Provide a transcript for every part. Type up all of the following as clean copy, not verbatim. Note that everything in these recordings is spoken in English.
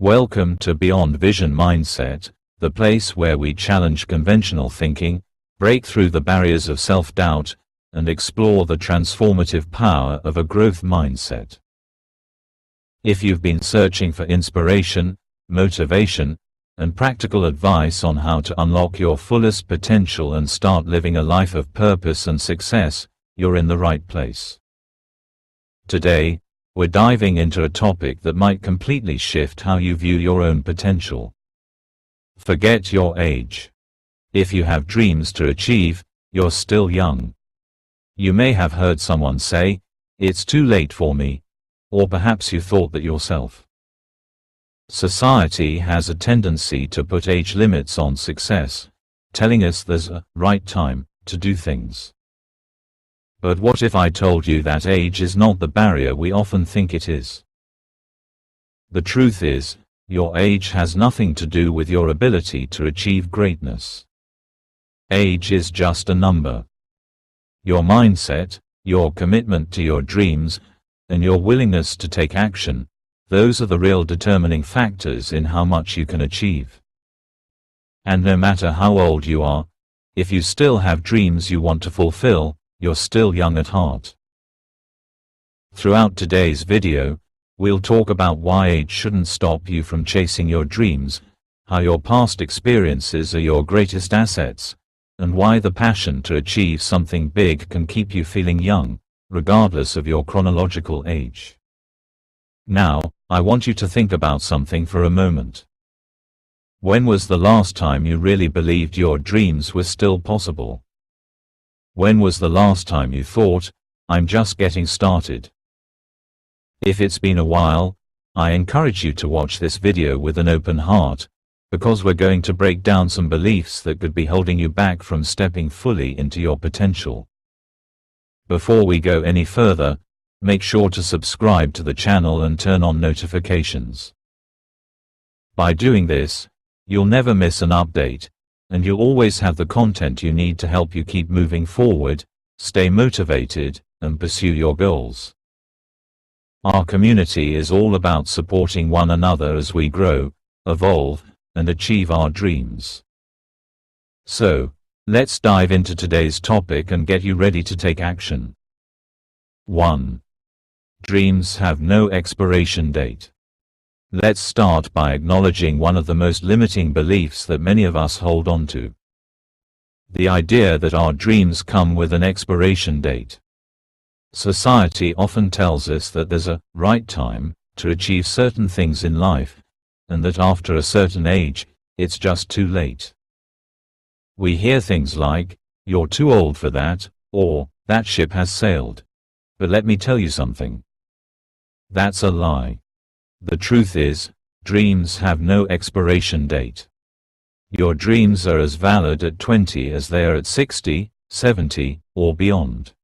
Welcome to Beyond Vision Mindset, the place where we challenge conventional thinking, break through the barriers of self-doubt, and explore the transformative power of a growth mindset. If you've been searching for inspiration, motivation, and practical advice on how to unlock your fullest potential and start living a life of purpose and success, you're in the right place. Today, we're diving into a topic that might completely shift how you view your own potential. Forget your age. If you have dreams to achieve, you're still young. You may have heard someone say, "It's too late for me," or perhaps you thought that yourself. Society has a tendency to put age limits on success, telling us there's a right time to do things. But what if I told you that age is not the barrier we often think it is? The truth is, your age has nothing to do with your ability to achieve greatness. Age is just a number. Your mindset, your commitment to your dreams, and your willingness to take action, those are the real determining factors in how much you can achieve. And no matter how old you are, if you still have dreams you want to fulfill, you're still young at heart. Throughout today's video, we'll talk about why age shouldn't stop you from chasing your dreams, how your past experiences are your greatest assets, and why the passion to achieve something big can keep you feeling young, regardless of your chronological age. Now, I want you to think about something for a moment. When was the last time you really believed your dreams were still possible? When was the last time you thought, "I'm just getting started"? If it's been a while, I encourage you to watch this video with an open heart, because we're going to break down some beliefs that could be holding you back from stepping fully into your potential. Before we go any further, make sure to subscribe to the channel and turn on notifications. By doing this, you'll never miss an update, and you'll always have the content you need to help you keep moving forward, stay motivated, and pursue your goals. Our community is all about supporting one another as we grow, evolve, and achieve our dreams. So, let's dive into today's topic and get you ready to take action. 1. Dreams have no expiration date. Let's start by acknowledging one of the most limiting beliefs that many of us hold on to. The idea that our dreams come with an expiration date. Society often tells us that there's a right time to achieve certain things in life, and that after a certain age, it's just too late. We hear things like, "You're too old for that," or "That ship has sailed." But let me tell you something. That's a lie. The truth is, dreams have no expiration date. Your dreams are as valid at 20 as they are at 60, 70, or beyond.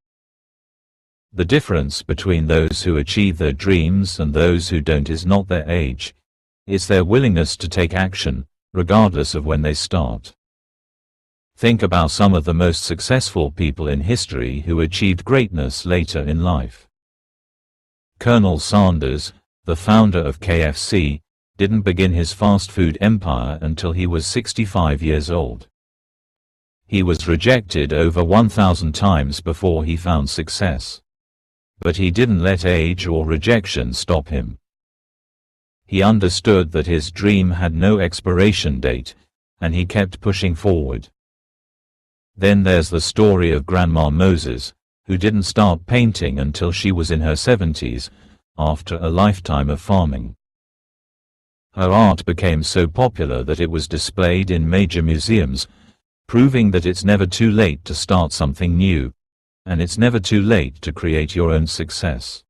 The difference between those who achieve their dreams and those who don't is not their age. It's their willingness to take action, regardless of when they start. Think about some of the most successful people in history who achieved greatness later in life. Colonel Sanders, the founder of KFC, didn't begin his fast food empire until he was 65 years old. He was rejected over 1,000 times before he found success. But he didn't let age or rejection stop him. He understood that his dream had no expiration date, and he kept pushing forward. Then there's the story of Grandma Moses, who didn't start painting until she was in her 70s, after a lifetime of farming. Her art became so popular that it was displayed in major museums, proving that it's never too late to start something new, and it's never too late to create your own success.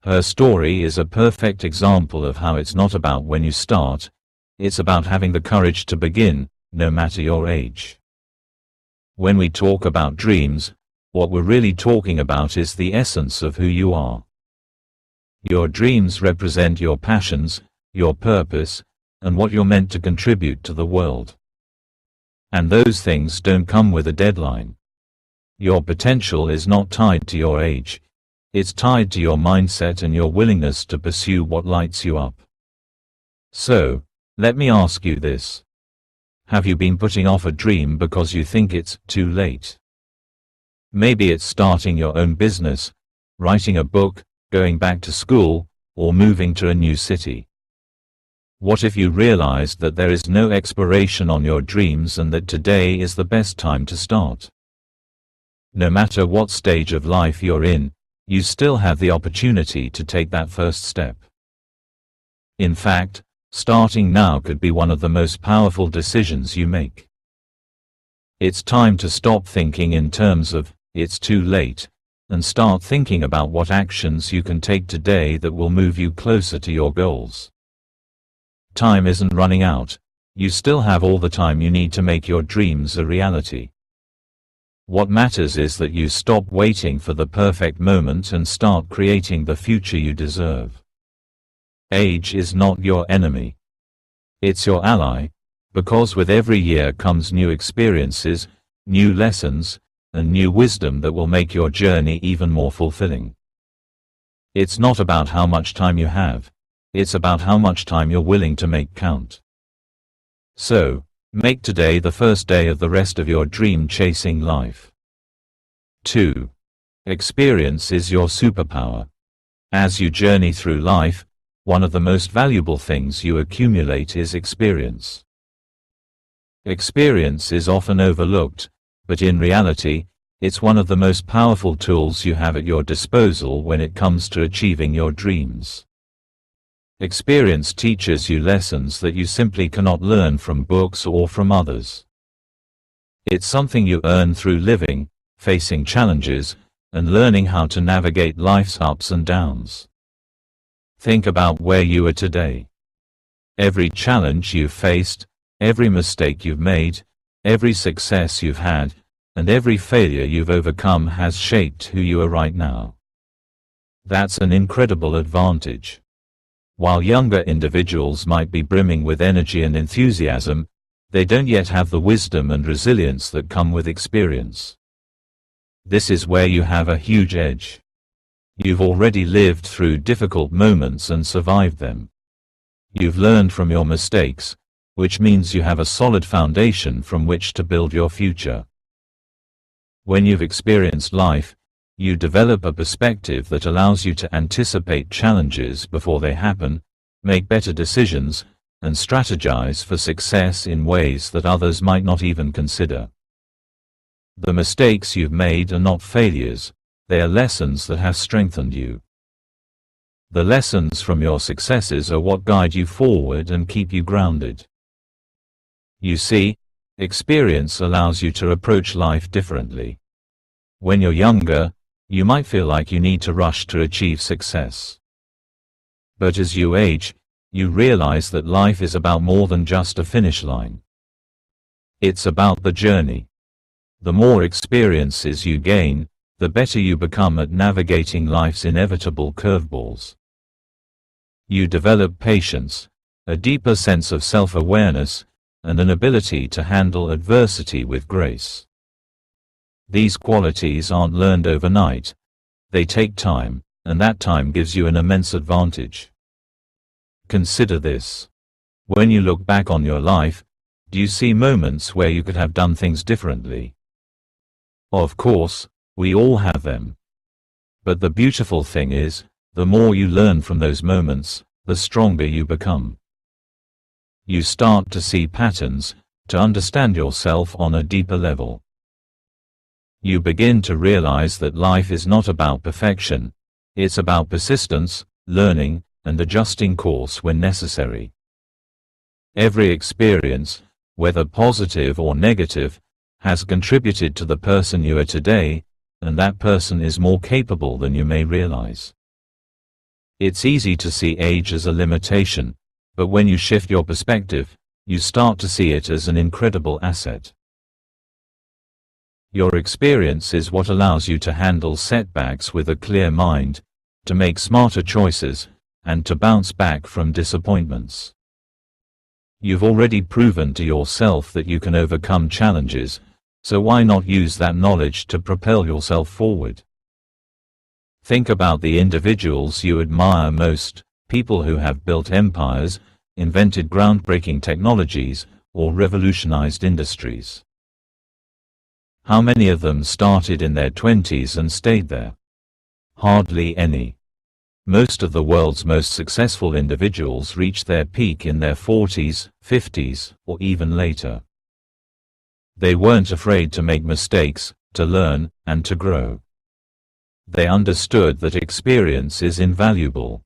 Her story is a perfect example of how it's not about when you start, it's about having the courage to begin, no matter your age. When we talk about dreams, what we're really talking about is the essence of who you are. Your dreams represent your passions, your purpose, and what you're meant to contribute to the world. And those things don't come with a deadline. Your potential is not tied to your age. It's tied to your mindset and your willingness to pursue what lights you up. So, let me ask you this. Have you been putting off a dream because you think it's too late? Maybe it's starting your own business, writing a book, going back to school, or moving to a new city. What if you realized that there is no expiration on your dreams and that today is the best time to start? No matter what stage of life you're in, you still have the opportunity to take that first step. In fact, starting now could be one of the most powerful decisions you make. It's time to stop thinking in terms of, it's too late, and start thinking about what actions you can take today that will move you closer to your goals. Time isn't running out. You still have all the time you need to make your dreams a reality. What matters is that you stop waiting for the perfect moment and start creating the future you deserve. Age is not your enemy. It's your ally, because with every year comes new experiences, new lessons, and new wisdom that will make your journey even more fulfilling. It's not about how much time you have, it's about how much time you're willing to make count. So, make today the first day of the rest of your dream-chasing life. 2. Experience is your superpower. As you journey through life, one of the most valuable things you accumulate is experience. Experience is often overlooked, but in reality, it's one of the most powerful tools you have at your disposal when it comes to achieving your dreams. Experience teaches you lessons that you simply cannot learn from books or from others. It's something you earn through living, facing challenges, and learning how to navigate life's ups and downs. Think about where you are today. Every challenge you've faced, every mistake you've made, every success you've had, and every failure you've overcome has shaped who you are right now. That's an incredible advantage. While younger individuals might be brimming with energy and enthusiasm, they don't yet have the wisdom and resilience that come with experience. This is where you have a huge edge. You've already lived through difficult moments and survived them. You've learned from your mistakes, which means you have a solid foundation from which to build your future. When you've experienced life, you develop a perspective that allows you to anticipate challenges before they happen, make better decisions, and strategize for success in ways that others might not even consider. The mistakes you've made are not failures, they are lessons that have strengthened you. The lessons from your successes are what guide you forward and keep you grounded. You see, experience allows you to approach life differently. When you're younger, you might feel like you need to rush to achieve success. But as you age, you realize that life is about more than just a finish line. It's about the journey. The more experiences you gain, the better you become at navigating life's inevitable curveballs. You develop patience, a deeper sense of self-awareness, and an ability to handle adversity with grace. These qualities aren't learned overnight. They take time, and that time gives you an immense advantage. Consider this. When you look back on your life, do you see moments where you could have done things differently? Of course, we all have them. But the beautiful thing is, the more you learn from those moments, the stronger you become. You start to see patterns, to understand yourself on a deeper level. You begin to realize that life is not about perfection, it's about persistence, learning, and adjusting course when necessary. Every experience, whether positive or negative, has contributed to the person you are today, and that person is more capable than you may realize. It's easy to see age as a limitation, but when you shift your perspective, you start to see it as an incredible asset. Your experience is what allows you to handle setbacks with a clear mind, to make smarter choices, and to bounce back from disappointments. You've already proven to yourself that you can overcome challenges, so why not use that knowledge to propel yourself forward? Think about the individuals you admire most, people who have built empires, invented groundbreaking technologies, or revolutionized industries. How many of them started in their 20s and stayed there? Hardly any. Most of the world's most successful individuals reached their peak in their 40s, 50s, or even later. They weren't afraid to make mistakes, to learn, and to grow. They understood that experience is invaluable.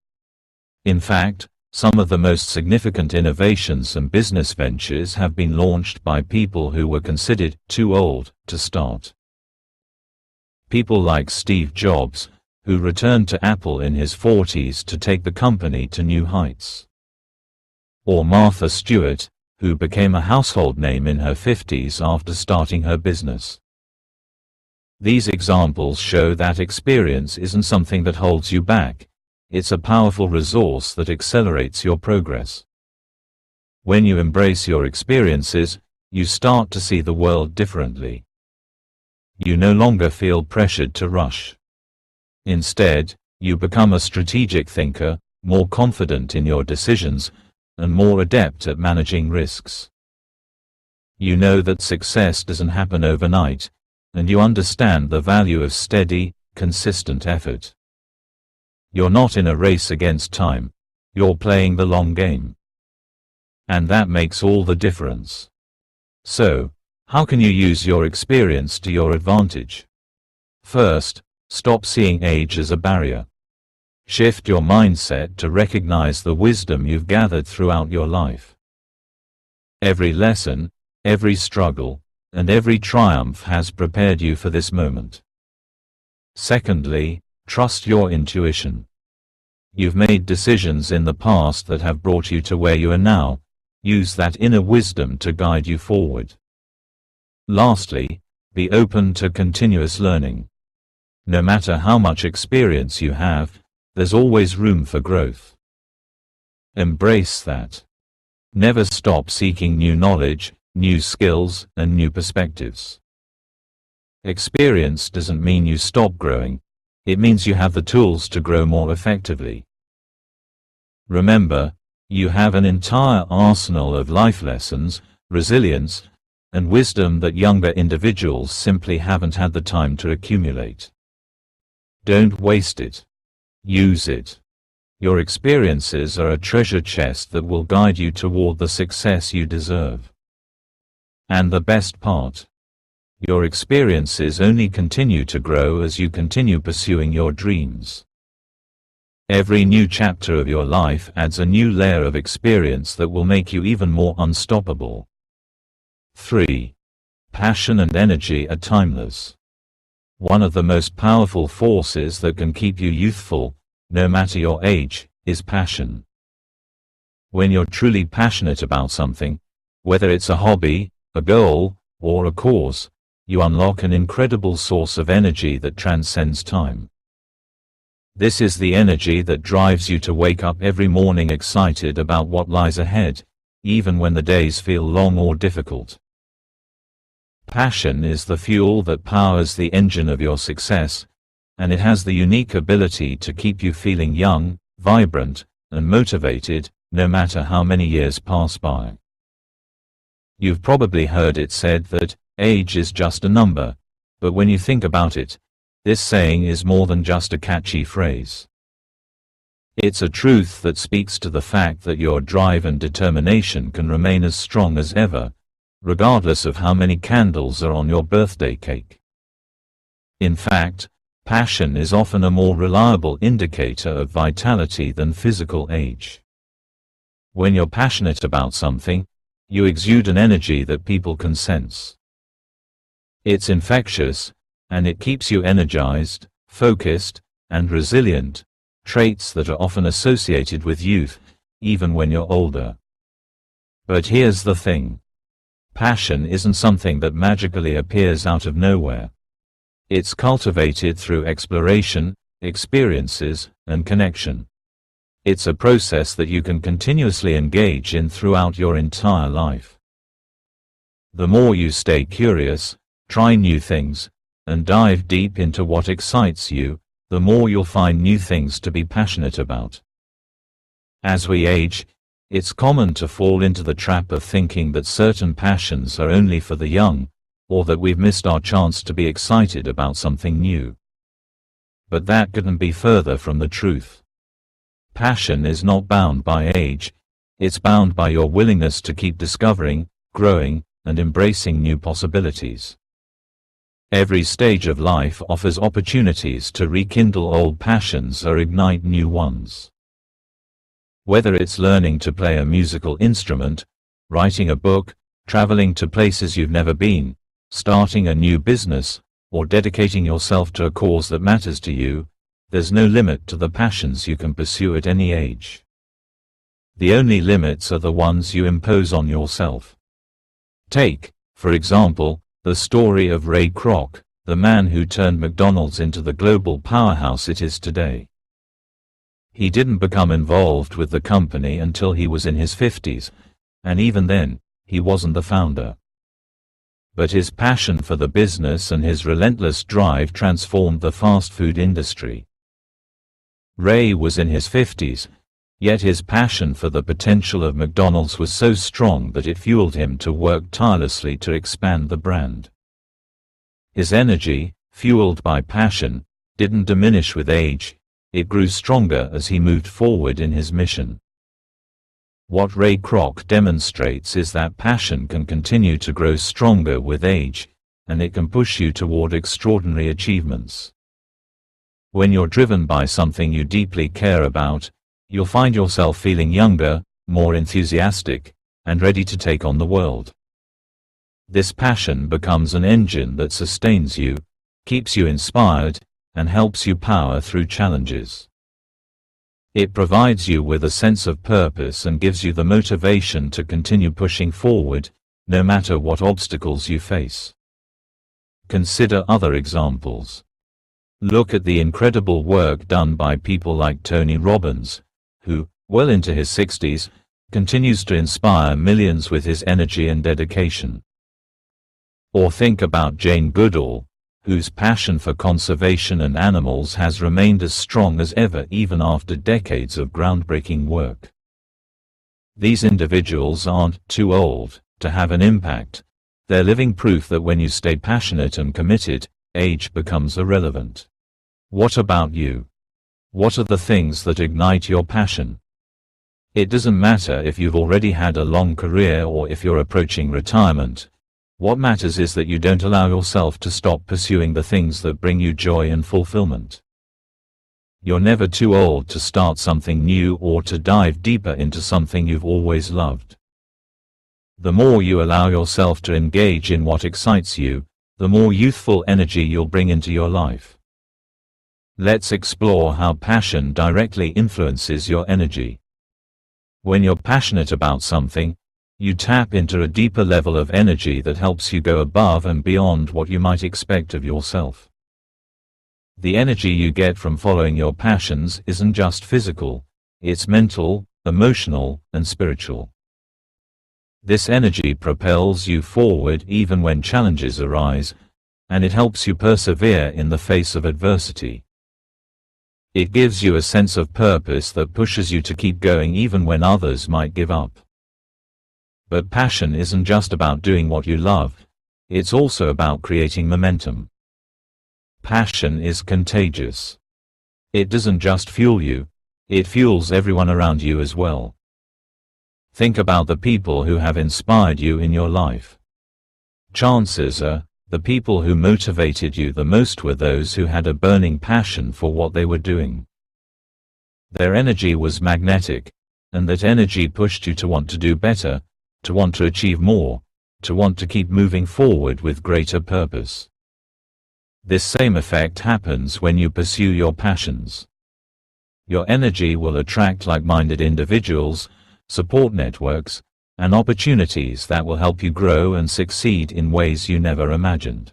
In fact, some of the most significant innovations and business ventures have been launched by people who were considered too old to start. People like Steve Jobs, who returned to Apple in his 40s to take the company to new heights. Or Martha Stewart, who became a household name in her 50s after starting her business. These examples show that experience isn't something that holds you back. It's a powerful resource that accelerates your progress. When you embrace your experiences, you start to see the world differently. You no longer feel pressured to rush. Instead, you become a strategic thinker, more confident in your decisions, and more adept at managing risks. You know that success doesn't happen overnight, and you understand the value of steady, consistent effort. You're not in a race against time, you're playing the long game. And that makes all the difference. So, how can you use your experience to your advantage? First, stop seeing age as a barrier. Shift your mindset to recognize the wisdom you've gathered throughout your life. Every lesson, every struggle, and every triumph has prepared you for this moment. Secondly, trust your intuition. You've made decisions in the past that have brought you to where you are now. Use that inner wisdom to guide you forward. Lastly, be open to continuous learning. No matter how much experience you have, there's always room for growth. Embrace that. Never stop seeking new knowledge, new skills, and new perspectives. Experience doesn't mean you stop growing. It means you have the tools to grow more effectively. Remember, you have an entire arsenal of life lessons, resilience, and wisdom that younger individuals simply haven't had the time to accumulate. Don't waste it. Use it. Your experiences are a treasure chest that will guide you toward the success you deserve. And the best part, your experiences only continue to grow as you continue pursuing your dreams. Every new chapter of your life adds a new layer of experience that will make you even more unstoppable. 3. Passion and energy are timeless. One of the most powerful forces that can keep you youthful, no matter your age, is passion. When you're truly passionate about something, whether it's a hobby, a goal, or a cause, you unlock an incredible source of energy that transcends time. This is the energy that drives you to wake up every morning excited about what lies ahead, even when the days feel long or difficult. Passion is the fuel that powers the engine of your success, and it has the unique ability to keep you feeling young, vibrant, and motivated, no matter how many years pass by. You've probably heard it said that age is just a number, but when you think about it, this saying is more than just a catchy phrase. It's a truth that speaks to the fact that your drive and determination can remain as strong as ever, regardless of how many candles are on your birthday cake. In fact, passion is often a more reliable indicator of vitality than physical age. When you're passionate about something, you exude an energy that people can sense. It's infectious, and it keeps you energized, focused, and resilient, traits that are often associated with youth, even when you're older. But here's the thing. Passion isn't something that magically appears out of nowhere. It's cultivated through exploration, experiences, and connection. It's a process that you can continuously engage in throughout your entire life. The more you stay curious, try new things, and dive deep into what excites you, the more you'll find new things to be passionate about. As we age, It's common to fall into the trap of thinking that certain passions are only for the young, or that we've missed our chance to be excited about something new. But that couldn't be further from the truth. Passion is not bound by age, it's bound by your willingness to keep discovering, growing, and embracing new possibilities. Every stage of life offers opportunities to rekindle old passions or ignite new ones. Whether it's learning to play a musical instrument, writing a book, traveling to places you've never been, starting a new business, or dedicating yourself to a cause that matters to you, there's no limit to the passions you can pursue at any age. The only limits are the ones you impose on yourself. Take, for example, the story of Ray Kroc, the man who turned McDonald's into the global powerhouse it is today. He didn't become involved with the company until he was in his 50s, and even then, he wasn't the founder. But his passion for the business and his relentless drive transformed the fast food industry. Ray was in his 50s, yet his passion for the potential of McDonald's was so strong that it fueled him to work tirelessly to expand the brand. His energy, fueled by passion, didn't diminish with age, it grew stronger as he moved forward in his mission. What Ray Kroc demonstrates is that passion can continue to grow stronger with age, and it can push you toward extraordinary achievements. When you're driven by something you deeply care about, you'll find yourself feeling younger, more enthusiastic, and ready to take on the world. This passion becomes an engine that sustains you, keeps you inspired, and helps you power through challenges. It provides you with a sense of purpose and gives you the motivation to continue pushing forward, no matter what obstacles you face. Consider other examples. Look at the incredible work done by people like Tony Robbins, who, well into his 60s, continues to inspire millions with his energy and dedication. Or think about Jane Goodall, whose passion for conservation and animals has remained as strong as ever even after decades of groundbreaking work. These individuals aren't too old to have an impact. They're living proof that when you stay passionate and committed, age becomes irrelevant. What about you? What are the things that ignite your passion? It doesn't matter if you've already had a long career or if you're approaching retirement. What matters is that you don't allow yourself to stop pursuing the things that bring you joy and fulfillment. You're never too old to start something new or to dive deeper into something you've always loved. The more you allow yourself to engage in what excites you, the more youthful energy you'll bring into your life. Let's explore how passion directly influences your energy. When you're passionate about something, you tap into a deeper level of energy that helps you go above and beyond what you might expect of yourself. The energy you get from following your passions isn't just physical, it's mental, emotional, and spiritual. This energy propels you forward even when challenges arise, and it helps you persevere in the face of adversity. It gives you a sense of purpose that pushes you to keep going even when others might give up. But passion isn't just about doing what you love, it's also about creating momentum. Passion is contagious. It doesn't just fuel you, it fuels everyone around you as well. Think about the people who have inspired you in your life. Chances are, the people who motivated you the most were those who had a burning passion for what they were doing. Their energy was magnetic, and that energy pushed you to want to do better, to want to achieve more, to want to keep moving forward with greater purpose. This same effect happens when you pursue your passions. Your energy will attract like-minded individuals, support networks, and opportunities that will help you grow and succeed in ways you never imagined.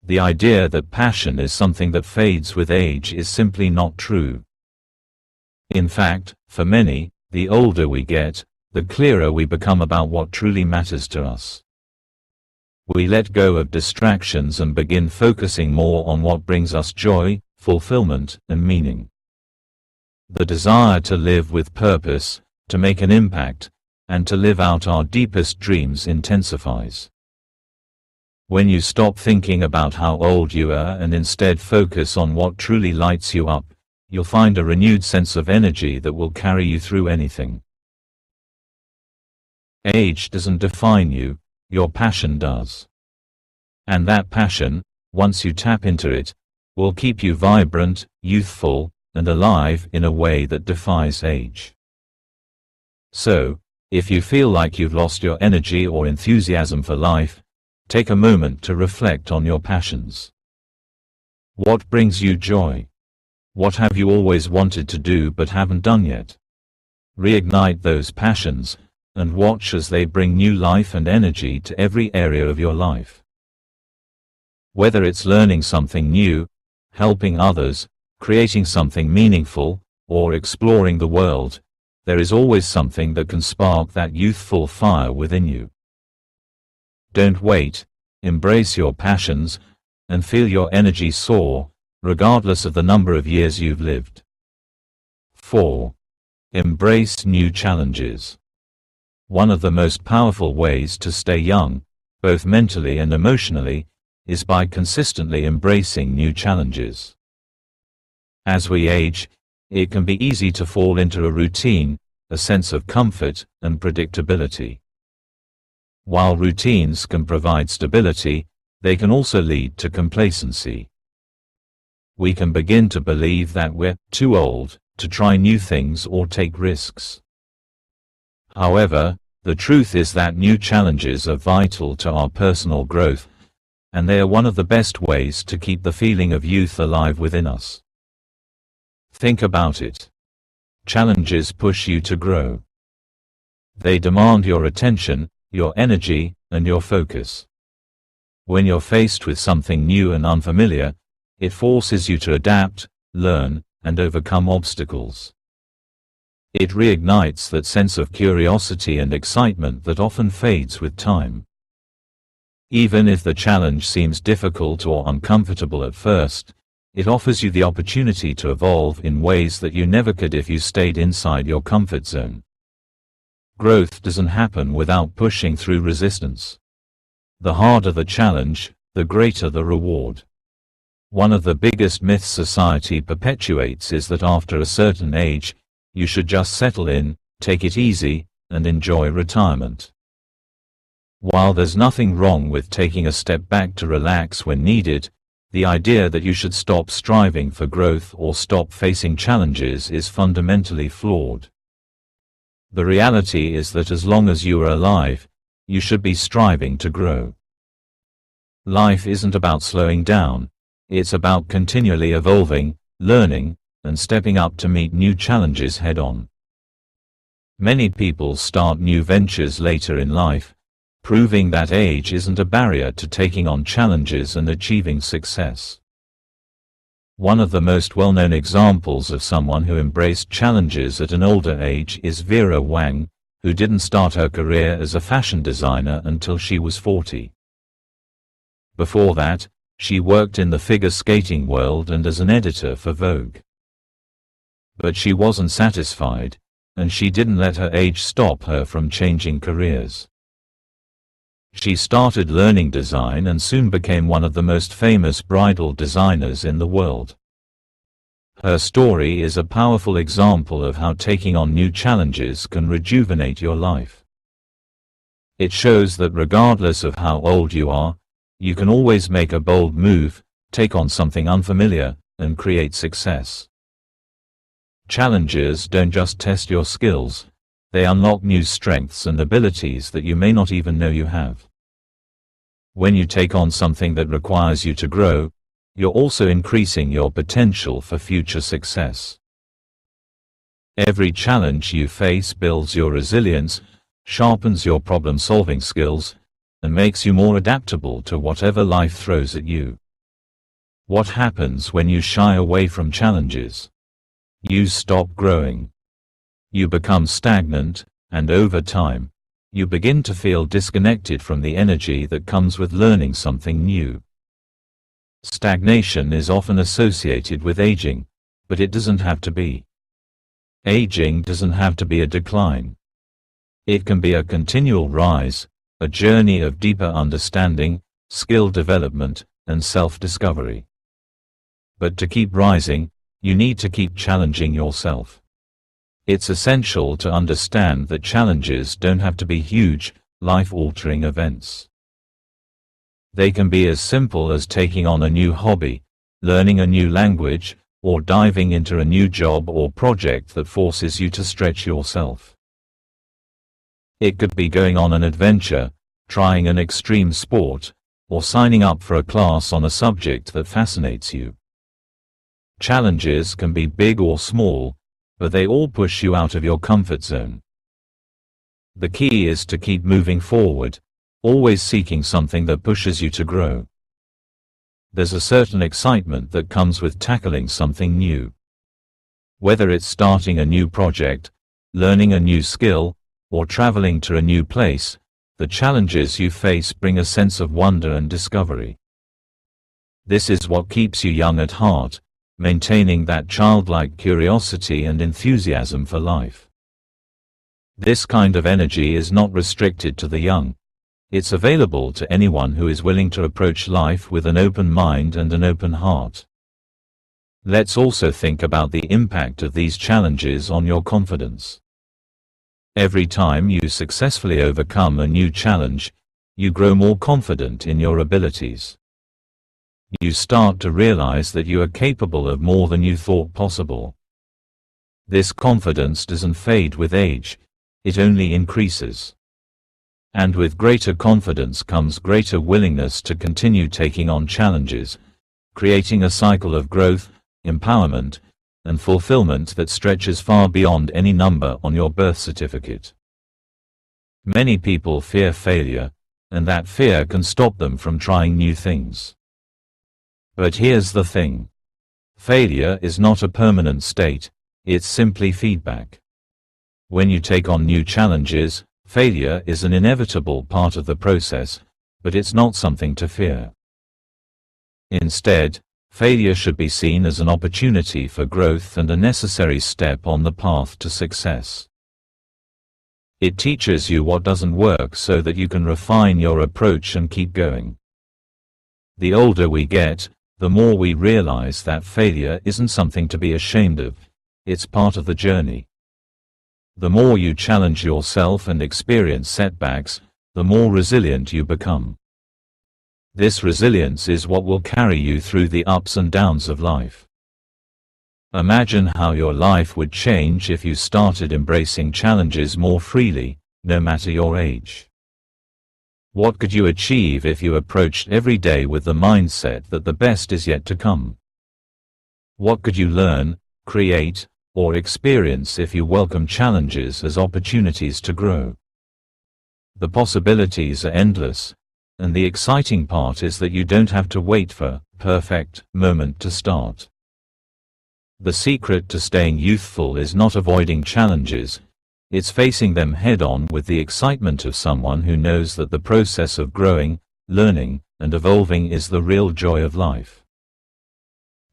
The idea that passion is something that fades with age is simply not true. In fact, for many, the older we get, the clearer we become about what truly matters to us. We let go of distractions and begin focusing more on what brings us joy, fulfillment, and meaning. The desire to live with purpose, to make an impact, and to live out our deepest dreams intensifies. When you stop thinking about how old you are and instead focus on what truly lights you up, you'll find a renewed sense of energy that will carry you through anything. Age doesn't define you, your passion does. And that passion, once you tap into it, will keep you vibrant, youthful, and alive in a way that defies age. So, if you feel like you've lost your energy or enthusiasm for life, take a moment to reflect on your passions. What brings you joy? What have you always wanted to do but haven't done yet? Reignite those passions, and watch as they bring new life and energy to every area of your life. Whether it's learning something new, helping others, creating something meaningful, or exploring the world, there is always something that can spark that youthful fire within you. Don't wait, embrace your passions, and feel your energy soar, regardless of the number of years you've lived. 4. Embrace new challenges. One of the most powerful ways to stay young, both mentally and emotionally, is by consistently embracing new challenges. As we age, it can be easy to fall into a routine, a sense of comfort and predictability. While routines can provide stability, they can also lead to complacency. We can begin to believe that we're too old to try new things or take risks. However, the truth is that new challenges are vital to our personal growth, and they are one of the best ways to keep the feeling of youth alive within us. Think about it. Challenges push you to grow. They demand your attention, your energy, and your focus. When you're faced with something new and unfamiliar, it forces you to adapt, learn, and overcome obstacles. It reignites that sense of curiosity and excitement that often fades with time. Even if the challenge seems difficult or uncomfortable at first, it offers you the opportunity to evolve in ways that you never could if you stayed inside your comfort zone. Growth doesn't happen without pushing through resistance. The harder the challenge, the greater the reward. One of the biggest myths society perpetuates is that after a certain age, you should just settle in, take it easy, and enjoy retirement. While there's nothing wrong with taking a step back to relax when needed, the idea that you should stop striving for growth or stop facing challenges is fundamentally flawed. The reality is that as long as you are alive, you should be striving to grow. Life isn't about slowing down, it's about continually evolving, learning, and stepping up to meet new challenges head-on. Many people start new ventures later in life, proving that age isn't a barrier to taking on challenges and achieving success. One of the most well-known examples of someone who embraced challenges at an older age is Vera Wang, who didn't start her career as a fashion designer until she was 40. Before that, she worked in the figure skating world and as an editor for Vogue. But she wasn't satisfied, and she didn't let her age stop her from changing careers. She started learning design and soon became one of the most famous bridal designers in the world. Her story is a powerful example of how taking on new challenges can rejuvenate your life. It shows that regardless of how old you are, you can always make a bold move, take on something unfamiliar, and create success. Challenges don't just test your skills, they unlock new strengths and abilities that you may not even know you have. When you take on something that requires you to grow, you're also increasing your potential for future success. Every challenge you face builds your resilience, sharpens your problem-solving skills, and makes you more adaptable to whatever life throws at you. What happens when you shy away from challenges? You stop growing. You become stagnant, and over time, you begin to feel disconnected from the energy that comes with learning something new. Stagnation is often associated with aging, but it doesn't have to be. Aging doesn't have to be a decline. It can be a continual rise, a journey of deeper understanding, skill development, and self-discovery. But to keep rising, you need to keep challenging yourself. It's essential to understand that challenges don't have to be huge, life-altering events. They can be as simple as taking on a new hobby, learning a new language, or diving into a new job or project that forces you to stretch yourself. It could be going on an adventure, trying an extreme sport, or signing up for a class on a subject that fascinates you. Challenges can be big or small, but they all push you out of your comfort zone. The key is to keep moving forward, always seeking something that pushes you to grow. There's a certain excitement that comes with tackling something new. Whether it's starting a new project, learning a new skill, or traveling to a new place, the challenges you face bring a sense of wonder and discovery. This is what keeps you young at heart, maintaining that childlike curiosity and enthusiasm for life. This kind of energy is not restricted to the young. It's available to anyone who is willing to approach life with an open mind and an open heart. Let's also think about the impact of these challenges on your confidence. Every time you successfully overcome a new challenge, you grow more confident in your abilities. You start to realize that you are capable of more than you thought possible. This confidence doesn't fade with age, it only increases. And with greater confidence comes greater willingness to continue taking on challenges, creating a cycle of growth, empowerment, and fulfillment that stretches far beyond any number on your birth certificate. Many people fear failure, and that fear can stop them from trying new things. But here's the thing. Failure is not a permanent state, it's simply feedback. When you take on new challenges, failure is an inevitable part of the process, but it's not something to fear. Instead, failure should be seen as an opportunity for growth and a necessary step on the path to success. It teaches you what doesn't work so that you can refine your approach and keep going. The older we get, the more we realize that failure isn't something to be ashamed of, it's part of the journey. The more you challenge yourself and experience setbacks, the more resilient you become. This resilience is what will carry you through the ups and downs of life. Imagine how your life would change if you started embracing challenges more freely, no matter your age. What could you achieve if you approached every day with the mindset that the best is yet to come? What could you learn, create, or experience if you welcome challenges as opportunities to grow? The possibilities are endless, and the exciting part is that you don't have to wait for a perfect moment to start. The secret to staying youthful is not avoiding challenges, it's facing them head-on with the excitement of someone who knows that the process of growing, learning, and evolving is the real joy of life.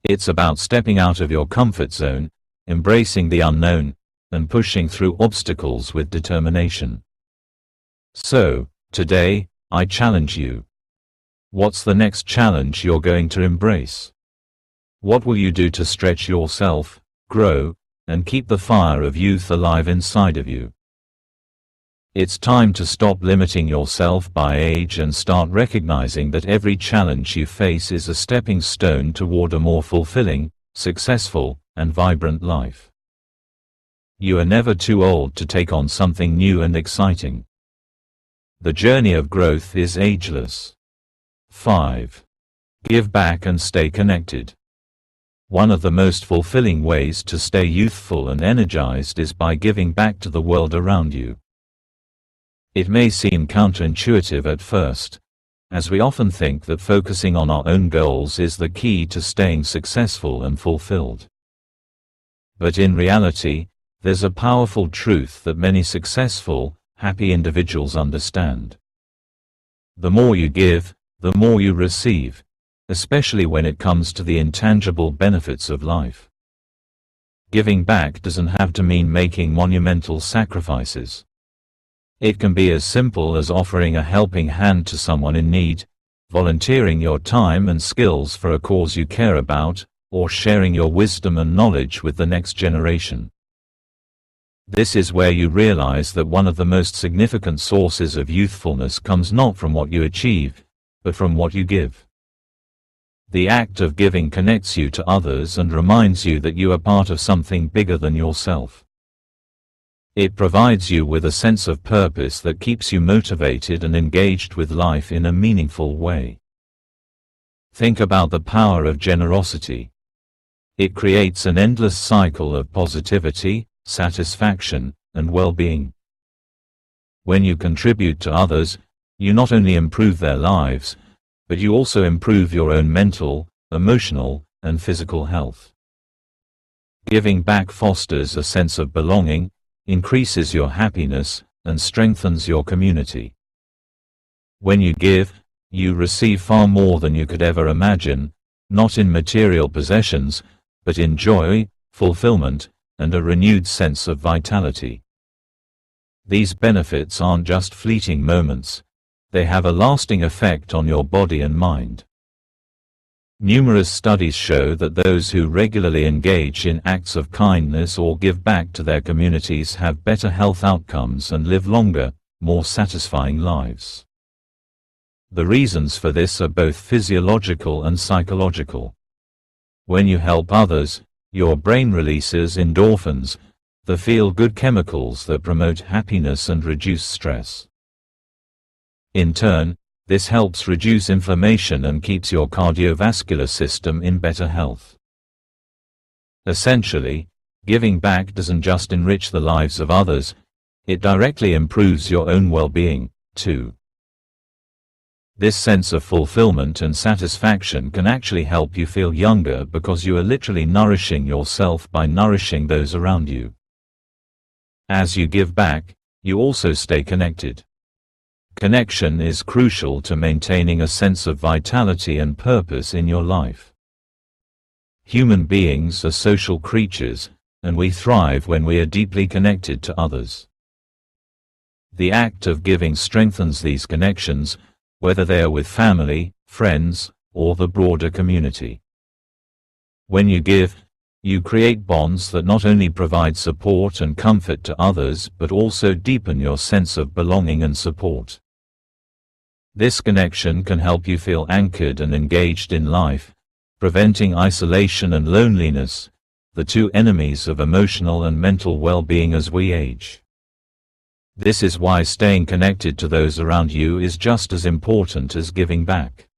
It's about stepping out of your comfort zone, embracing the unknown, and pushing through obstacles with determination. So, today, I challenge you. What's the next challenge you're going to embrace? What will you do to stretch yourself, grow, and keep the fire of youth alive inside of you? It's time to stop limiting yourself by age and start recognizing that every challenge you face is a stepping stone toward a more fulfilling, successful, and vibrant life. You are never too old to take on something new and exciting. The journey of growth is ageless. 5. Give back and stay connected. One of the most fulfilling ways to stay youthful and energized is by giving back to the world around you. It may seem counterintuitive at first, as we often think that focusing on our own goals is the key to staying successful and fulfilled. But in reality, there's a powerful truth that many successful, happy individuals understand. The more you give, the more you receive, especially when it comes to the intangible benefits of life. Giving back doesn't have to mean making monumental sacrifices. It can be as simple as offering a helping hand to someone in need, volunteering your time and skills for a cause you care about, or sharing your wisdom and knowledge with the next generation. This is where you realize that one of the most significant sources of youthfulness comes not from what you achieve, but from what you give. The act of giving connects you to others and reminds you that you are part of something bigger than yourself. It provides you with a sense of purpose that keeps you motivated and engaged with life in a meaningful way. Think about the power of generosity. It creates an endless cycle of positivity, satisfaction, and well-being. When you contribute to others, you not only improve their lives, but you also improve your own mental, emotional, and physical health. Giving back fosters a sense of belonging, increases your happiness, and strengthens your community. When you give, you receive far more than you could ever imagine, not in material possessions, but in joy, fulfillment, and a renewed sense of vitality. These benefits aren't just fleeting moments. They have a lasting effect on your body and mind. Numerous studies show that those who regularly engage in acts of kindness or give back to their communities have better health outcomes and live longer, more satisfying lives. The reasons for this are both physiological and psychological. When you help others, your brain releases endorphins, the feel-good chemicals that promote happiness and reduce stress. In turn, this helps reduce inflammation and keeps your cardiovascular system in better health. Essentially, giving back doesn't just enrich the lives of others, it directly improves your own well-being, too. This sense of fulfillment and satisfaction can actually help you feel younger because you are literally nourishing yourself by nourishing those around you. As you give back, you also stay connected. Connection is crucial to maintaining a sense of vitality and purpose in your life. Human beings are social creatures, and we thrive when we are deeply connected to others. The act of giving strengthens these connections, whether they are with family, friends, or the broader community. When you give, you create bonds that not only provide support and comfort to others but also deepen your sense of belonging and support. This connection can help you feel anchored and engaged in life, preventing isolation and loneliness, the two enemies of emotional and mental well-being as we age. This is why staying connected to those around you is just as important as giving back.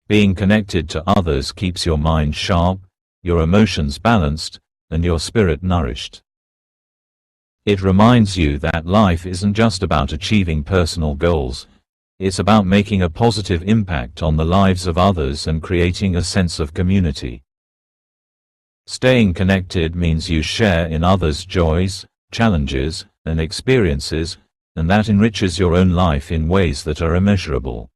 Being connected to others keeps your mind sharp, your emotions balanced, and your spirit nourished. It reminds you that life isn't just about achieving personal goals, it's about making a positive impact on the lives of others and creating a sense of community. Staying connected means you share in others' joys, challenges, and experiences, and that enriches your own life in ways that are immeasurable.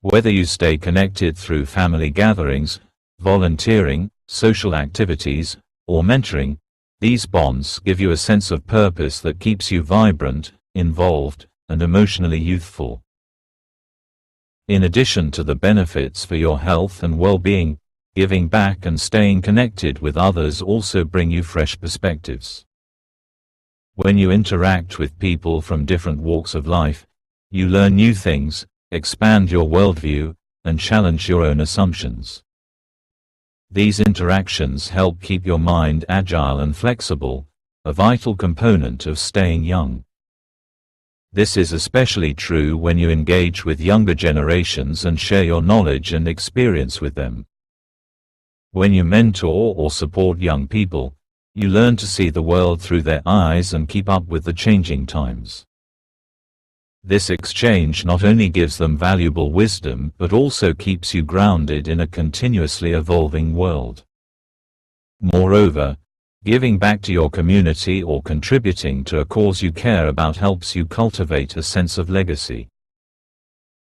Whether you stay connected through family gatherings, volunteering, social activities, or mentoring, these bonds give you a sense of purpose that keeps you vibrant, involved, and emotionally youthful. In addition to the benefits for your health and well-being, giving back and staying connected with others also bring you fresh perspectives. When you interact with people from different walks of life, you learn new things, expand your worldview, and challenge your own assumptions. These interactions help keep your mind agile and flexible, a vital component of staying young. This is especially true when you engage with younger generations and share your knowledge and experience with them. When you mentor or support young people, you learn to see the world through their eyes and keep up with the changing times. This exchange not only gives them valuable wisdom but also keeps you grounded in a continuously evolving world. Moreover, giving back to your community or contributing to a cause you care about helps you cultivate a sense of legacy.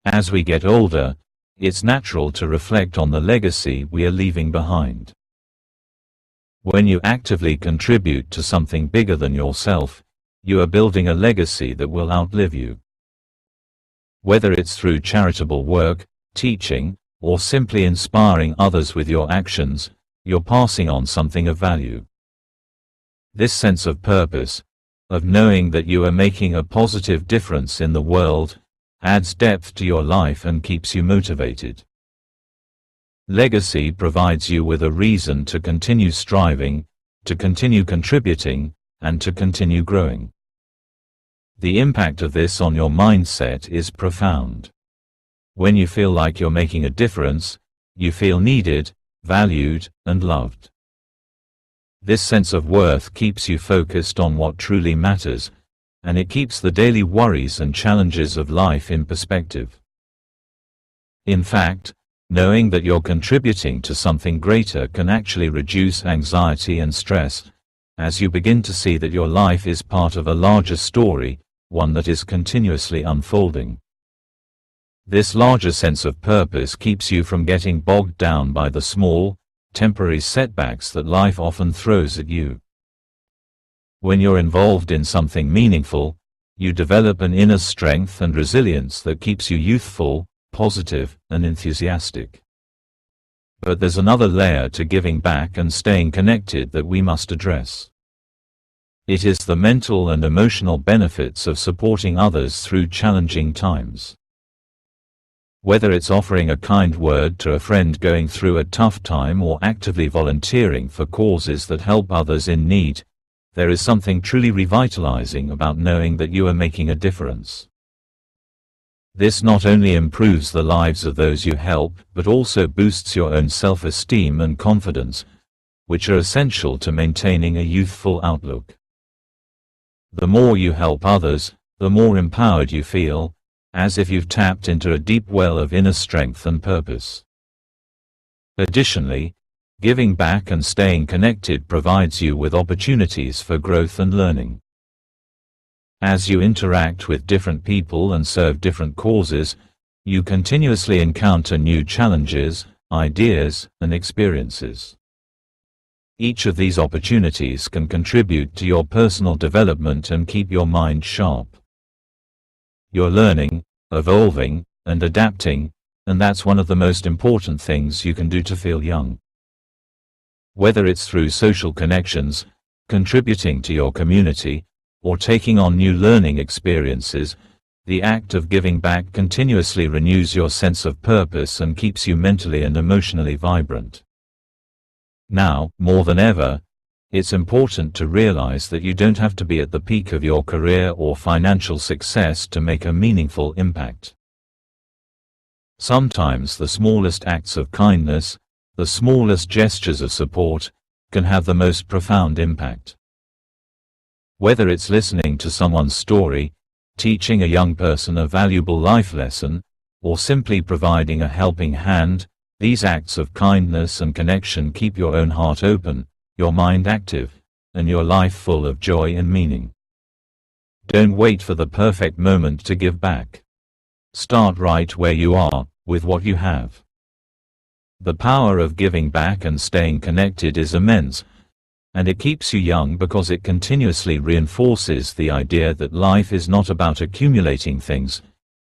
As we get older, it's natural to reflect on the legacy we are leaving behind. When you actively contribute to something bigger than yourself, you are building a legacy that will outlive you. Whether it's through charitable work, teaching, or simply inspiring others with your actions, you're passing on something of value. This sense of purpose, of knowing that you are making a positive difference in the world, adds depth to your life and keeps you motivated. Legacy provides you with a reason to continue striving, to continue contributing, and to continue growing. The impact of this on your mindset is profound. When you feel like you're making a difference, you feel needed, valued, and loved. This sense of worth keeps you focused on what truly matters, and it keeps the daily worries and challenges of life in perspective. In fact, knowing that you're contributing to something greater can actually reduce anxiety and stress, as you begin to see that your life is part of a larger story, one that is continuously unfolding. This larger sense of purpose keeps you from getting bogged down by the small, temporary setbacks that life often throws at you. When you're involved in something meaningful, you develop an inner strength and resilience that keeps you youthful, positive, and enthusiastic. But there's another layer to giving back and staying connected that we must address. It is the mental and emotional benefits of supporting others through challenging times. Whether it's offering a kind word to a friend going through a tough time or actively volunteering for causes that help others in need, there is something truly revitalizing about knowing that you are making a difference. This not only improves the lives of those you help, but also boosts your own self-esteem and confidence, which are essential to maintaining a youthful outlook. The more you help others, the more empowered you feel, as if you've tapped into a deep well of inner strength and purpose. Additionally, giving back and staying connected provides you with opportunities for growth and learning. As you interact with different people and serve different causes, you continuously encounter new challenges, ideas, and experiences. Each of these opportunities can contribute to your personal development and keep your mind sharp. You're learning, evolving, and adapting, and that's one of the most important things you can do to feel young. Whether it's through social connections, contributing to your community, or taking on new learning experiences, the act of giving back continuously renews your sense of purpose and keeps you mentally and emotionally vibrant. Now, more than ever, it's important to realize that you don't have to be at the peak of your career or financial success to make a meaningful impact. Sometimes the smallest acts of kindness, the smallest gestures of support, can have the most profound impact. Whether it's listening to someone's story, teaching a young person a valuable life lesson, or simply providing a helping hand, these acts of kindness and connection keep your own heart open, your mind active, and your life full of joy and meaning. Don't wait for the perfect moment to give back. Start right where you are, with what you have. The power of giving back and staying connected is immense, and it keeps you young because it continuously reinforces the idea that life is not about accumulating things,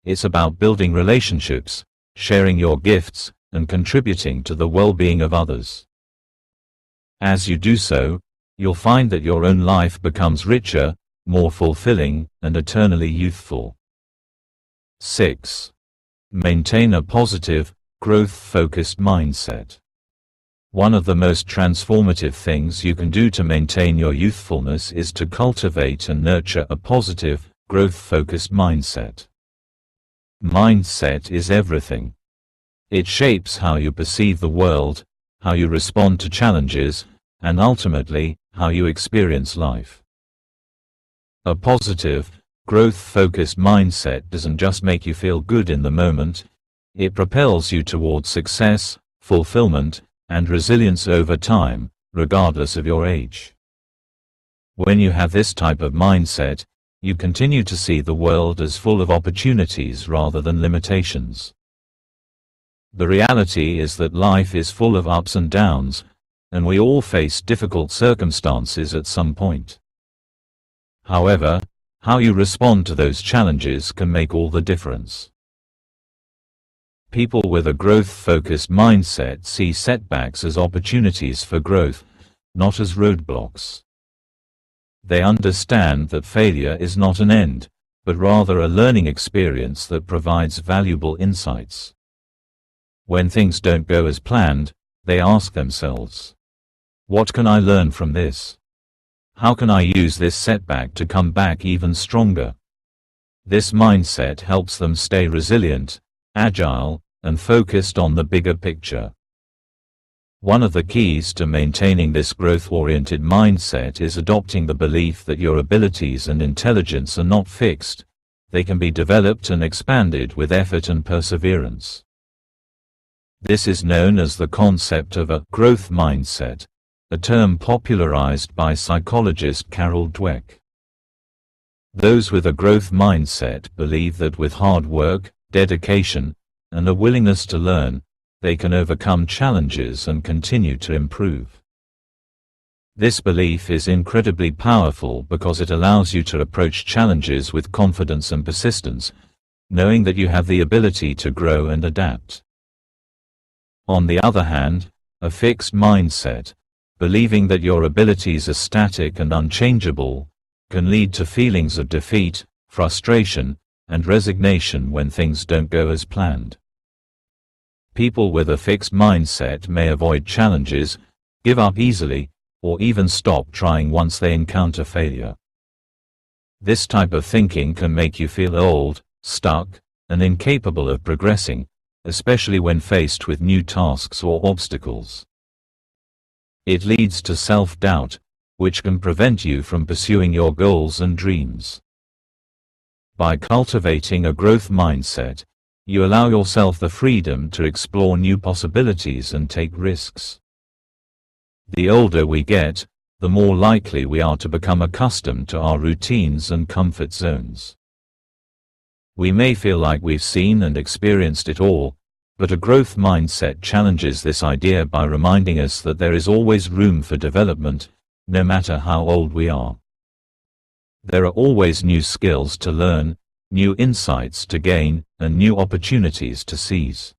it's about building relationships, sharing your gifts, and contributing to the well-being of others. As you do so, you'll find that your own life becomes richer, more fulfilling, and eternally youthful. 6. Maintain a positive, growth-focused mindset. One of the most transformative things you can do to maintain your youthfulness is to cultivate and nurture a positive, growth-focused mindset. Mindset is everything. It shapes how you perceive the world, how you respond to challenges, and ultimately, how you experience life. A positive, growth-focused mindset doesn't just make you feel good in the moment, it propels you towards success, fulfillment, and resilience over time, regardless of your age. When you have this type of mindset, you continue to see the world as full of opportunities rather than limitations. The reality is that life is full of ups and downs, and we all face difficult circumstances at some point. However, how you respond to those challenges can make all the difference. People with a growth-focused mindset see setbacks as opportunities for growth, not as roadblocks. They understand that failure is not an end, but rather a learning experience that provides valuable insights. When things don't go as planned, they ask themselves, "What can I learn from this? How can I use this setback to come back even stronger?" This mindset helps them stay resilient, agile, and focused on the bigger picture. One of the keys to maintaining this growth-oriented mindset is adopting the belief that your abilities and intelligence are not fixed. They can be developed and expanded with effort and perseverance. This is known as the concept of a growth mindset, a term popularized by psychologist Carol Dweck. Those with a growth mindset believe that with hard work, dedication, and a willingness to learn, they can overcome challenges and continue to improve. This belief is incredibly powerful because it allows you to approach challenges with confidence and persistence, knowing that you have the ability to grow and adapt. On the other hand, a fixed mindset, believing that your abilities are static and unchangeable, can lead to feelings of defeat, frustration, and resignation when things don't go as planned. People with a fixed mindset may avoid challenges, give up easily, or even stop trying once they encounter failure. This type of thinking can make you feel old, stuck, and incapable of progressing, especially when faced with new tasks or obstacles. It leads to self-doubt, which can prevent you from pursuing your goals and dreams. By cultivating a growth mindset, you allow yourself the freedom to explore new possibilities and take risks. The older we get, the more likely we are to become accustomed to our routines and comfort zones. We may feel like we've seen and experienced it all, but a growth mindset challenges this idea by reminding us that there is always room for development, no matter how old we are. There are always new skills to learn, new insights to gain, and new opportunities to seize.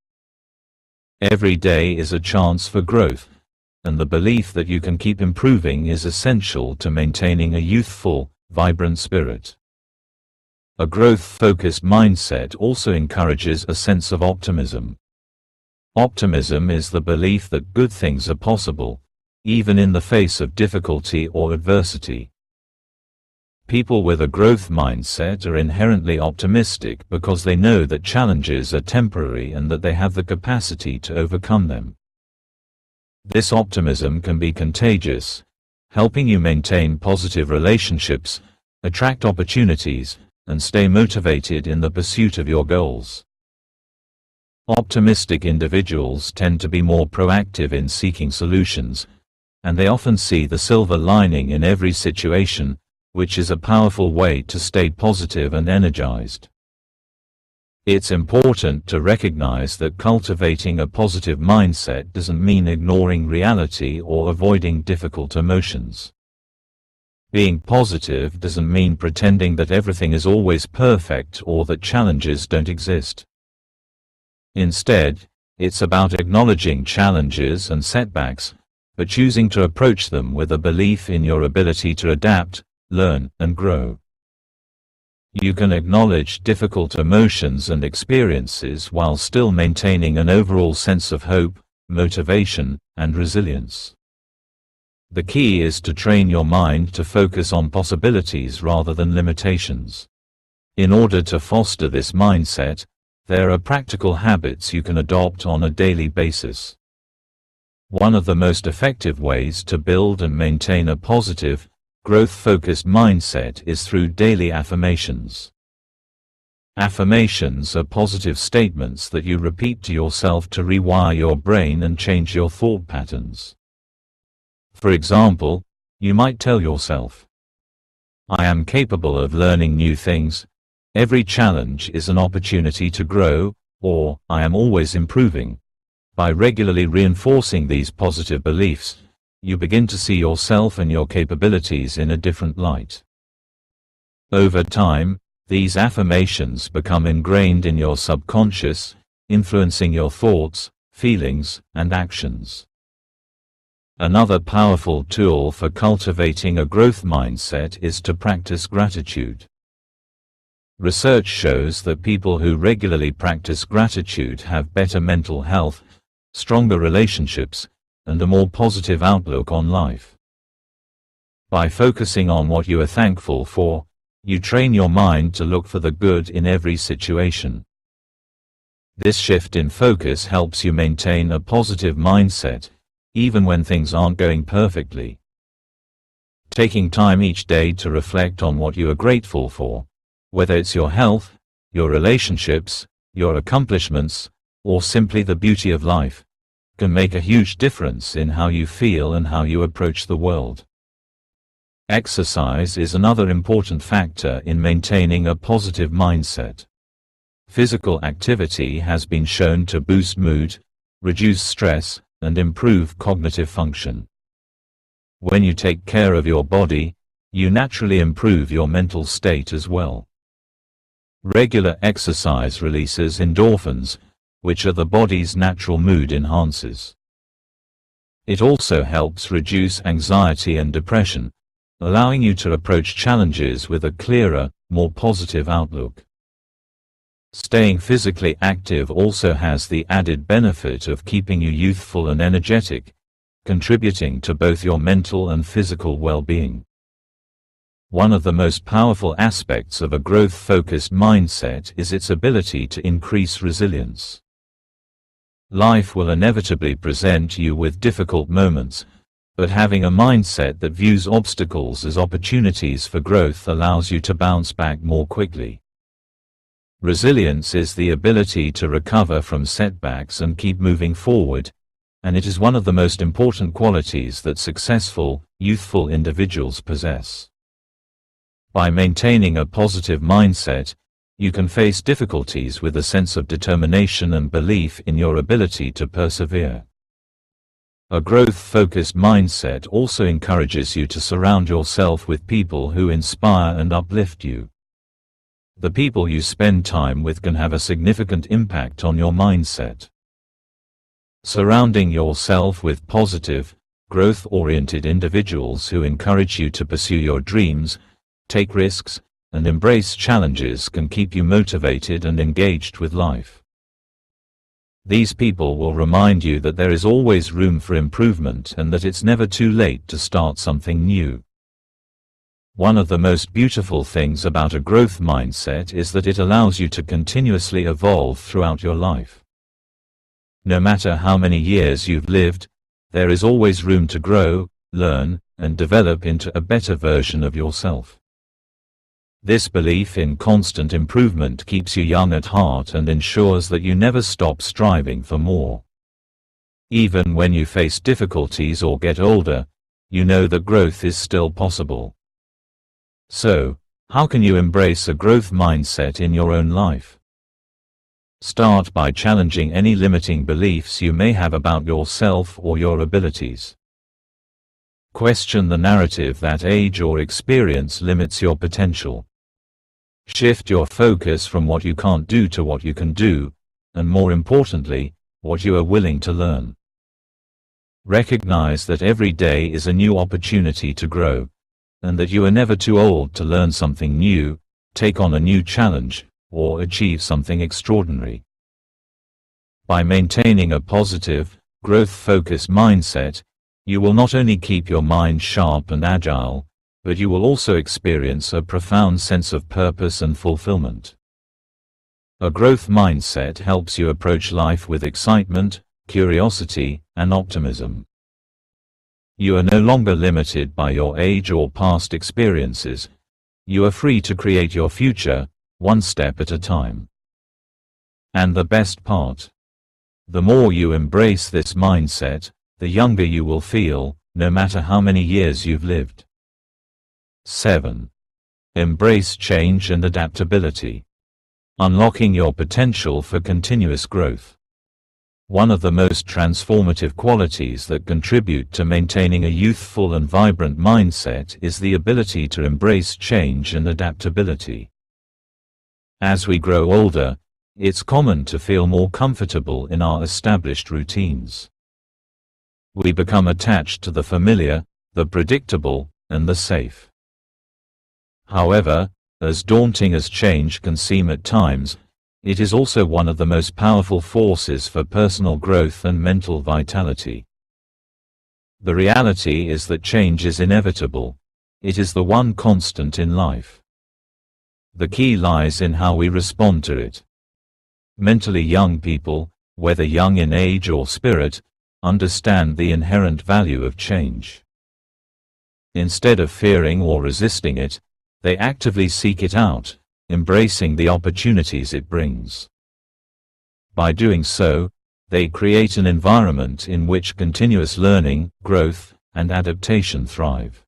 Every day is a chance for growth, and the belief that you can keep improving is essential to maintaining a youthful, vibrant spirit. A growth-focused mindset also encourages a sense of optimism. Optimism is the belief that good things are possible, even in the face of difficulty or adversity. People with a growth mindset are inherently optimistic because they know that challenges are temporary and that they have the capacity to overcome them. This optimism can be contagious, helping you maintain positive relationships, attract opportunities, and stay motivated in the pursuit of your goals. Optimistic individuals tend to be more proactive in seeking solutions, and they often see the silver lining in every situation, which is a powerful way to stay positive and energized. It's important to recognize that cultivating a positive mindset doesn't mean ignoring reality or avoiding difficult emotions. Being positive doesn't mean pretending that everything is always perfect or that challenges don't exist. Instead, it's about acknowledging challenges and setbacks, but choosing to approach them with a belief in your ability to adapt, learn, and grow. You can acknowledge difficult emotions and experiences while still maintaining an overall sense of hope, motivation, and resilience. The key is to train your mind to focus on possibilities rather than limitations. In order to foster this mindset, there are practical habits you can adopt on a daily basis. One of the most effective ways to build and maintain a positive, growth-focused mindset is through daily affirmations. Affirmations are positive statements that you repeat to yourself to rewire your brain and change your thought patterns. For example, you might tell yourself, "I am capable of learning new things. Every challenge is an opportunity to grow," or "I am always improving." By regularly reinforcing these positive beliefs, you begin to see yourself and your capabilities in a different light. Over time, these affirmations become ingrained in your subconscious, influencing your thoughts, feelings, and actions. Another powerful tool for cultivating a growth mindset is to practice gratitude. Research shows that people who regularly practice gratitude have better mental health, stronger relationships, and a more positive outlook on life. By focusing on what you are thankful for, you train your mind to look for the good in every situation. This shift in focus helps you maintain a positive mindset, even when things aren't going perfectly. Taking time each day to reflect on what you are grateful for, whether it's your health, your relationships, your accomplishments, or simply the beauty of life, can make a huge difference in how you feel and how you approach the world. Exercise is another important factor in maintaining a positive mindset. Physical activity has been shown to boost mood, reduce stress, and improve cognitive function. When you take care of your body, you naturally improve your mental state as well. Regular exercise releases endorphins, which are the body's natural mood enhancers. It also helps reduce anxiety and depression, allowing you to approach challenges with a clearer, more positive outlook. Staying physically active also has the added benefit of keeping you youthful and energetic, contributing to both your mental and physical well-being. One of the most powerful aspects of a growth-focused mindset is its ability to increase resilience. Life will inevitably present you with difficult moments, but having a mindset that views obstacles as opportunities for growth allows you to bounce back more quickly. Resilience is the ability to recover from setbacks and keep moving forward, and it is one of the most important qualities that successful, youthful individuals possess. By maintaining a positive mindset, you can face difficulties with a sense of determination and belief in your ability to persevere. A growth-focused mindset also encourages you to surround yourself with people who inspire and uplift you. The people you spend time with can have a significant impact on your mindset. Surrounding yourself with positive, growth-oriented individuals who encourage you to pursue your dreams, take risks, and embrace challenges can keep you motivated and engaged with life. These people will remind you that there is always room for improvement and that it's never too late to start something new. One of the most beautiful things about a growth mindset is that it allows you to continuously evolve throughout your life. No matter how many years you've lived, there is always room to grow, learn, and develop into a better version of yourself. This belief in constant improvement keeps you young at heart and ensures that you never stop striving for more. Even when you face difficulties or get older, you know that growth is still possible. So, how can you embrace a growth mindset in your own life? Start by challenging any limiting beliefs you may have about yourself or your abilities. Question the narrative that age or experience limits your potential. Shift your focus from what you can't do to what you can do, and more importantly, what you are willing to learn. Recognize that every day is a new opportunity to grow, and that you are never too old to learn something new, take on a new challenge, or achieve something extraordinary. By maintaining a positive, growth-focused mindset, you will not only keep your mind sharp and agile, but you will also experience a profound sense of purpose and fulfillment. A growth mindset helps you approach life with excitement, curiosity, and optimism. You are no longer limited by your age or past experiences. You are free to create your future, one step at a time. And the best part? The more you embrace this mindset, the younger you will feel, no matter how many years you've lived. 7. Embrace change and adaptability. Unlocking your potential for continuous growth. One of the most transformative qualities that contribute to maintaining a youthful and vibrant mindset is the ability to embrace change and adaptability. As we grow older, it's common to feel more comfortable in our established routines. We become attached to the familiar, the predictable, and the safe. However, as daunting as change can seem at times, it is also one of the most powerful forces for personal growth and mental vitality. The reality is that change is inevitable. It is the one constant in life. The key lies in how we respond to it. Mentally young people, whether young in age or spirit, understand the inherent value of change. Instead of fearing or resisting it, they actively seek it out, embracing the opportunities it brings. By doing so, they create an environment in which continuous learning, growth, and adaptation thrive.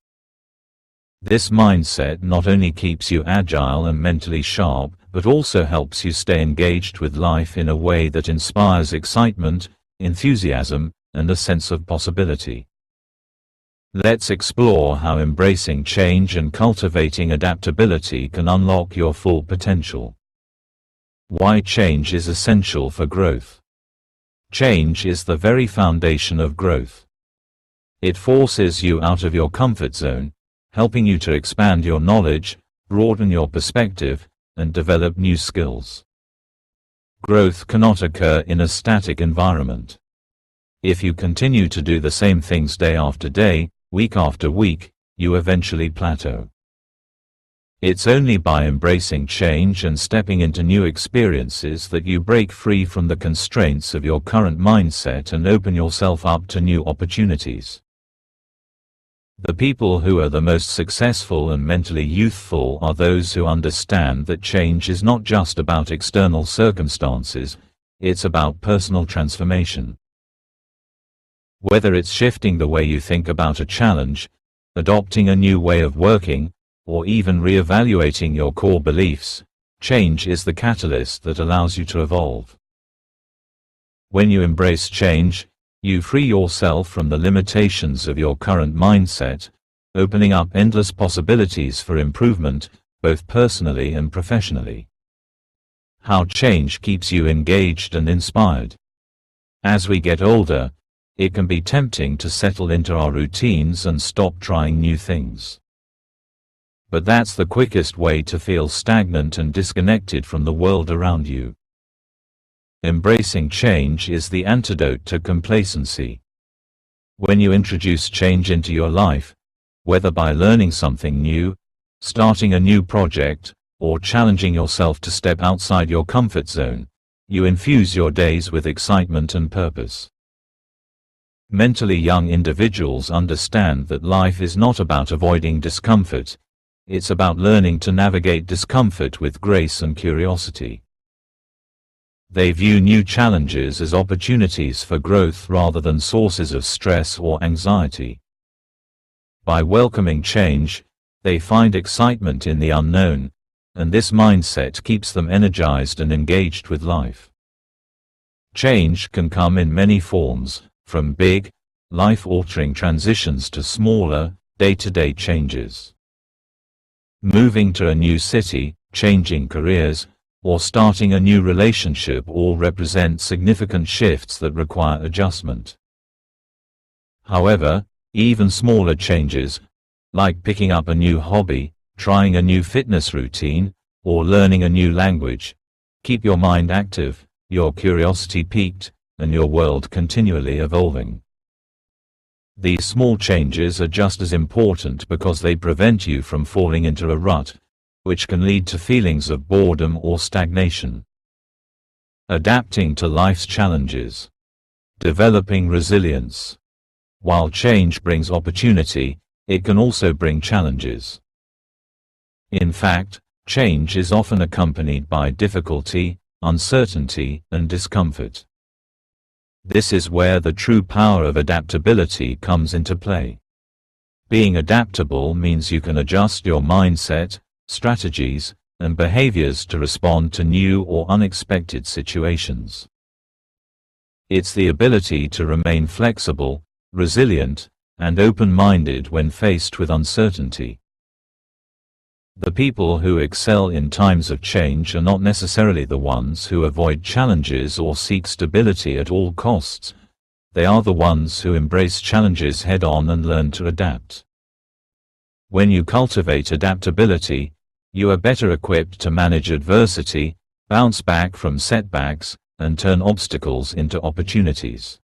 This mindset not only keeps you agile and mentally sharp, but also helps you stay engaged with life in a way that inspires excitement, enthusiasm, and a sense of possibility. Let's explore how embracing change and cultivating adaptability can unlock your full potential. Why change is essential for growth. Change is the very foundation of growth. It forces you out of your comfort zone, helping you to expand your knowledge, broaden your perspective, and develop new skills. Growth cannot occur in a static environment. If you continue to do the same things day after day, week after week, you eventually plateau. It's only by embracing change and stepping into new experiences that you break free from the constraints of your current mindset and open yourself up to new opportunities. The people who are the most successful and mentally youthful are those who understand that change is not just about external circumstances, it's about personal transformation. Whether it's shifting the way you think about a challenge, adopting a new way of working, or even re-evaluating your core beliefs, change is the catalyst that allows you to evolve. When you embrace change, you free yourself from the limitations of your current mindset, opening up endless possibilities for improvement, both personally and professionally. How change keeps you engaged and inspired. As we get older, it can be tempting to settle into our routines and stop trying new things. But that's the quickest way to feel stagnant and disconnected from the world around you. Embracing change is the antidote to complacency. When you introduce change into your life, whether by learning something new, starting a new project, or challenging yourself to step outside your comfort zone, you infuse your days with excitement and purpose. Mentally young individuals understand that life is not about avoiding discomfort, it's about learning to navigate discomfort with grace and curiosity. They view new challenges as opportunities for growth rather than sources of stress or anxiety. By welcoming change, they find excitement in the unknown, and this mindset keeps them energized and engaged with life. Change can come in many forms, from big, life-altering transitions to smaller, day-to-day changes. Moving to a new city, changing careers, or starting a new relationship all represent significant shifts that require adjustment. However, even smaller changes, like picking up a new hobby, trying a new fitness routine, or learning a new language, keep your mind active, your curiosity piqued, and your world continually evolving. These small changes are just as important because they prevent you from falling into a rut, which can lead to feelings of boredom or stagnation. Adapting to life's challenges. Developing resilience. While change brings opportunity, it can also bring challenges. In fact, change is often accompanied by difficulty, uncertainty, and discomfort. This is where the true power of adaptability comes into play. Being adaptable means you can adjust your mindset, strategies, and behaviors to respond to new or unexpected situations. It's the ability to remain flexible, resilient, and open-minded when faced with uncertainty. The people who excel in times of change are not necessarily the ones who avoid challenges or seek stability at all costs. They are the ones who embrace challenges head-on and learn to adapt. When you cultivate adaptability, you are better equipped to manage adversity, bounce back from setbacks, and turn obstacles into opportunities.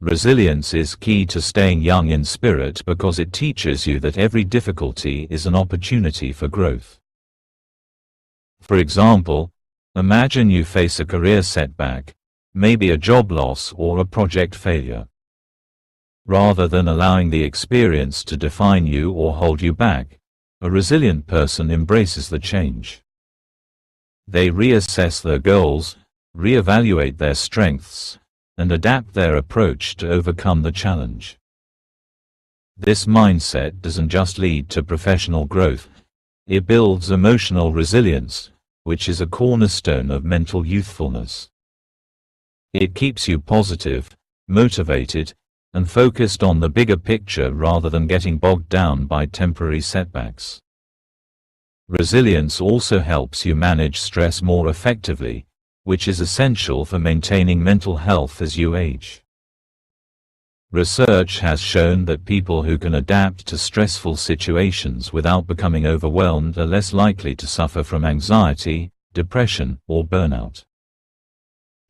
Resilience is key to staying young in spirit because it teaches you that every difficulty is an opportunity for growth. For example, imagine you face a career setback, maybe a job loss or a project failure. Rather than allowing the experience to define you or hold you back, a resilient person embraces the change. They reassess their goals, reevaluate their strengths, and adapt their approach to overcome the challenge. This mindset doesn't just lead to professional growth, it builds emotional resilience, which is a cornerstone of mental youthfulness. It keeps you positive, motivated, and focused on the bigger picture rather than getting bogged down by temporary setbacks. Resilience also helps you manage stress more effectively, which is essential for maintaining mental health as you age. Research has shown that people who can adapt to stressful situations without becoming overwhelmed are less likely to suffer from anxiety, depression, or burnout.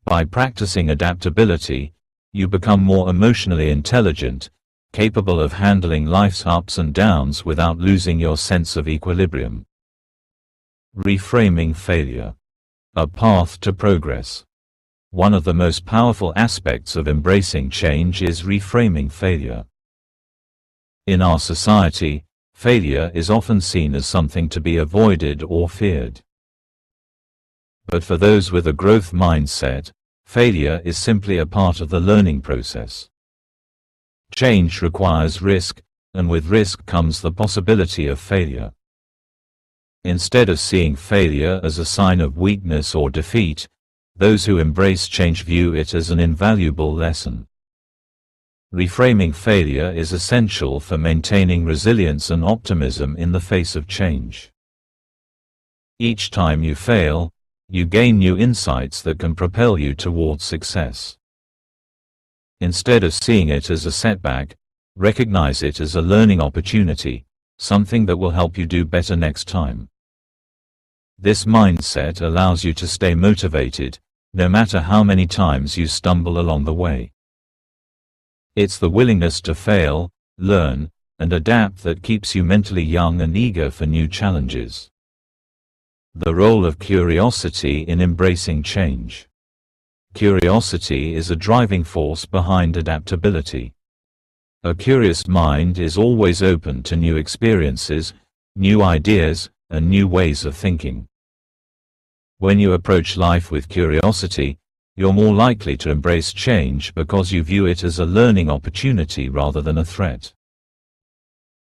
By practicing adaptability, you become more emotionally intelligent, capable of handling life's ups and downs without losing your sense of equilibrium. Reframing failure. A path to progress. One of the most powerful aspects of embracing change is reframing failure. In our society, failure is often seen as something to be avoided or feared. But for those with a growth mindset, failure is simply a part of the learning process. Change requires risk, and with risk comes the possibility of failure. Instead of seeing failure as a sign of weakness or defeat, those who embrace change view it as an invaluable lesson. Reframing failure is essential for maintaining resilience and optimism in the face of change. Each time you fail, you gain new insights that can propel you towards success. Instead of seeing it as a setback, recognize it as a learning opportunity, something that will help you do better next time. This mindset allows you to stay motivated, no matter how many times you stumble along the way. It's the willingness to fail, learn, and adapt that keeps you mentally young and eager for new challenges. The role of curiosity in embracing change. Curiosity is a driving force behind adaptability. A curious mind is always open to new experiences, new ideas, and new ways of thinking. When you approach life with curiosity, you're more likely to embrace change because you view it as a learning opportunity rather than a threat.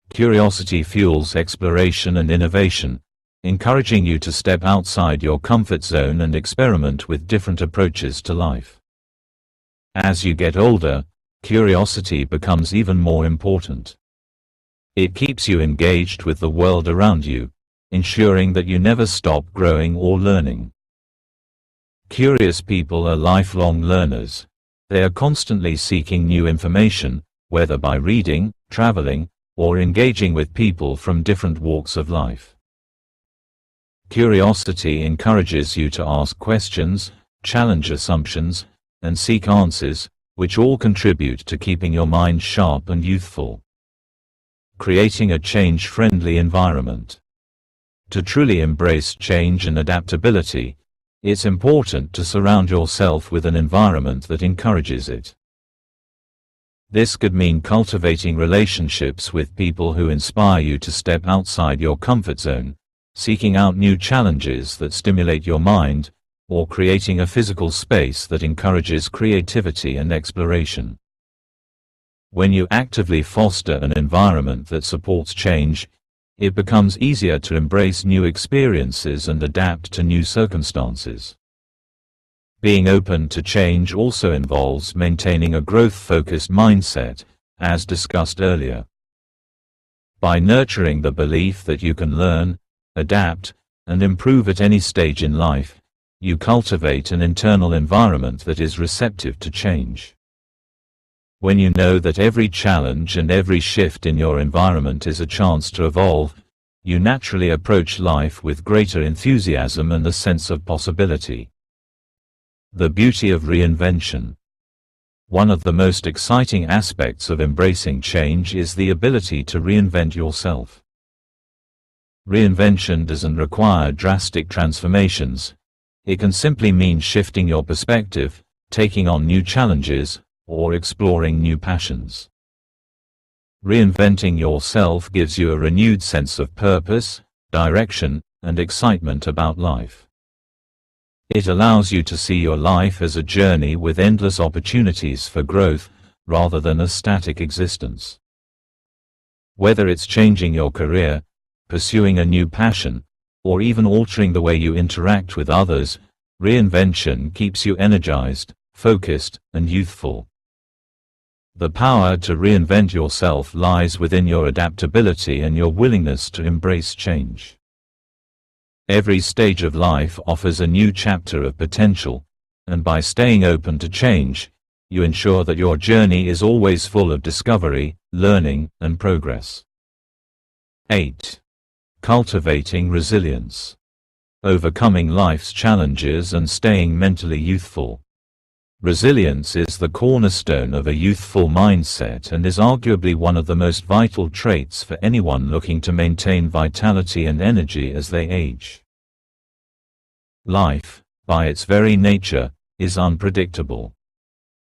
Curiosity fuels exploration and innovation, encouraging you to step outside your comfort zone and experiment with different approaches to life. As you get older, curiosity becomes even more important. It keeps you engaged with the world around you, ensuring that you never stop growing or learning. Curious people are lifelong learners. They are constantly seeking new information, whether by reading, traveling, or engaging with people from different walks of life. Curiosity encourages you to ask questions, challenge assumptions, and seek answers, which all contribute to keeping your mind sharp and youthful. Creating a change-friendly environment. To truly embrace change and adaptability, it's important to surround yourself with an environment that encourages it. This could mean cultivating relationships with people who inspire you to step outside your comfort zone, seeking out new challenges that stimulate your mind, or creating a physical space that encourages creativity and exploration. When you actively foster an environment that supports change, it becomes easier to embrace new experiences and adapt to new circumstances. Being open to change also involves maintaining a growth-focused mindset, as discussed earlier. By nurturing the belief that you can learn, adapt, and improve at any stage in life, you cultivate an internal environment that is receptive to change. When you know that every challenge and every shift in your environment is a chance to evolve, you naturally approach life with greater enthusiasm and a sense of possibility. The beauty of reinvention. One of the most exciting aspects of embracing change is the ability to reinvent yourself. Reinvention doesn't require drastic transformations. It can simply mean shifting your perspective, taking on new challenges, or exploring new passions. Reinventing yourself gives you a renewed sense of purpose, direction, and excitement about life. It allows you to see your life as a journey with endless opportunities for growth, rather than a static existence. Whether it's changing your career, pursuing a new passion, or even altering the way you interact with others, reinvention keeps you energized, focused, and youthful. The power to reinvent yourself lies within your adaptability and your willingness to embrace change. Every stage of life offers a new chapter of potential, and by staying open to change, you ensure that your journey is always full of discovery, learning, and progress. 8. Cultivating resilience. Overcoming life's challenges and staying mentally youthful. Resilience is the cornerstone of a youthful mindset and is arguably one of the most vital traits for anyone looking to maintain vitality and energy as they age. Life, by its very nature, is unpredictable.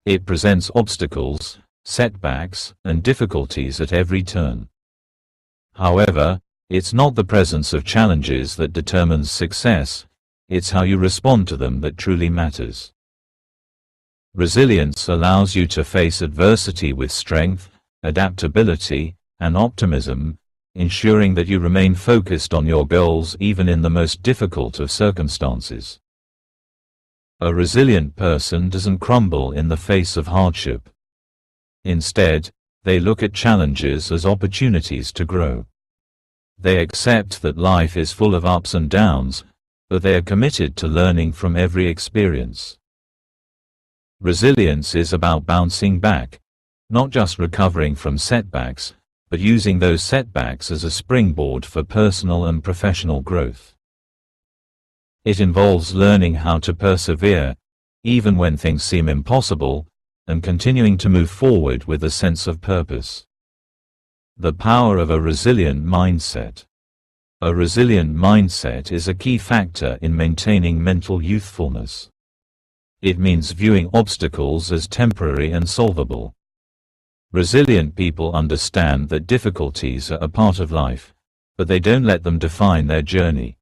It presents obstacles, setbacks, and difficulties at every turn. However, it's not the presence of challenges that determines success, it's how you respond to them that truly matters. Resilience allows you to face adversity with strength, adaptability, and optimism, ensuring that you remain focused on your goals even in the most difficult of circumstances. A resilient person doesn't crumble in the face of hardship. Instead, they look at challenges as opportunities to grow. They accept that life is full of ups and downs, but they are committed to learning from every experience. Resilience is about bouncing back, not just recovering from setbacks, but using those setbacks as a springboard for personal and professional growth. It involves learning how to persevere, even when things seem impossible, and continuing to move forward with a sense of purpose. The power of a resilient mindset. A resilient mindset is a key factor in maintaining mental youthfulness. It means viewing obstacles as temporary and solvable. Resilient people understand that difficulties are a part of life, but they don't let them define their journey.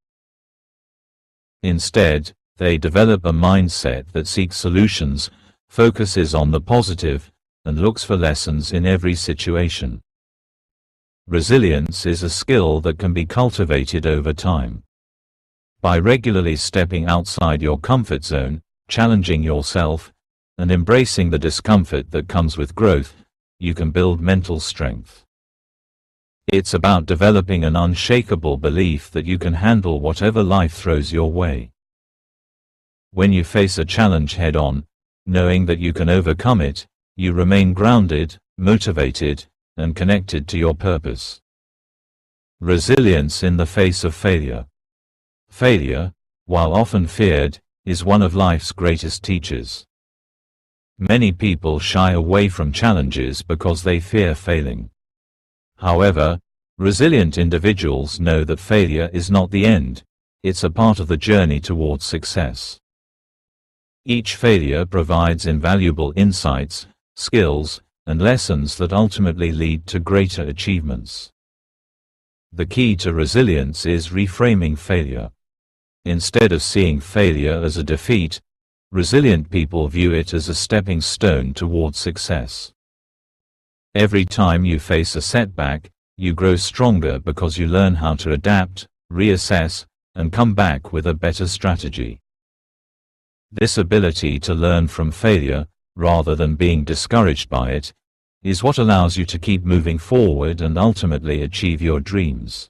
Instead, they develop a mindset that seeks solutions, focuses on the positive, and looks for lessons in every situation. Resilience is a skill that can be cultivated over time. By regularly stepping outside your comfort zone, challenging yourself, and embracing the discomfort that comes with growth, you can build mental strength. It's about developing an unshakable belief that you can handle whatever life throws your way. When you face a challenge head-on, knowing that you can overcome it, you remain grounded, motivated, and connected to your purpose. Resilience in the face of failure. Failure, while often feared, is one of life's greatest teachers. Many people shy away from challenges because they fear failing. However, resilient individuals know that failure is not the end, it's a part of the journey towards success. Each failure provides invaluable insights, skills, and lessons that ultimately lead to greater achievements. The key to resilience is reframing failure. Instead of seeing failure as a defeat, resilient people view it as a stepping stone towards success. Every time you face a setback, you grow stronger because you learn how to adapt, reassess, and come back with a better strategy. This ability to learn from failure, rather than being discouraged by it, is what allows you to keep moving forward and ultimately achieve your dreams.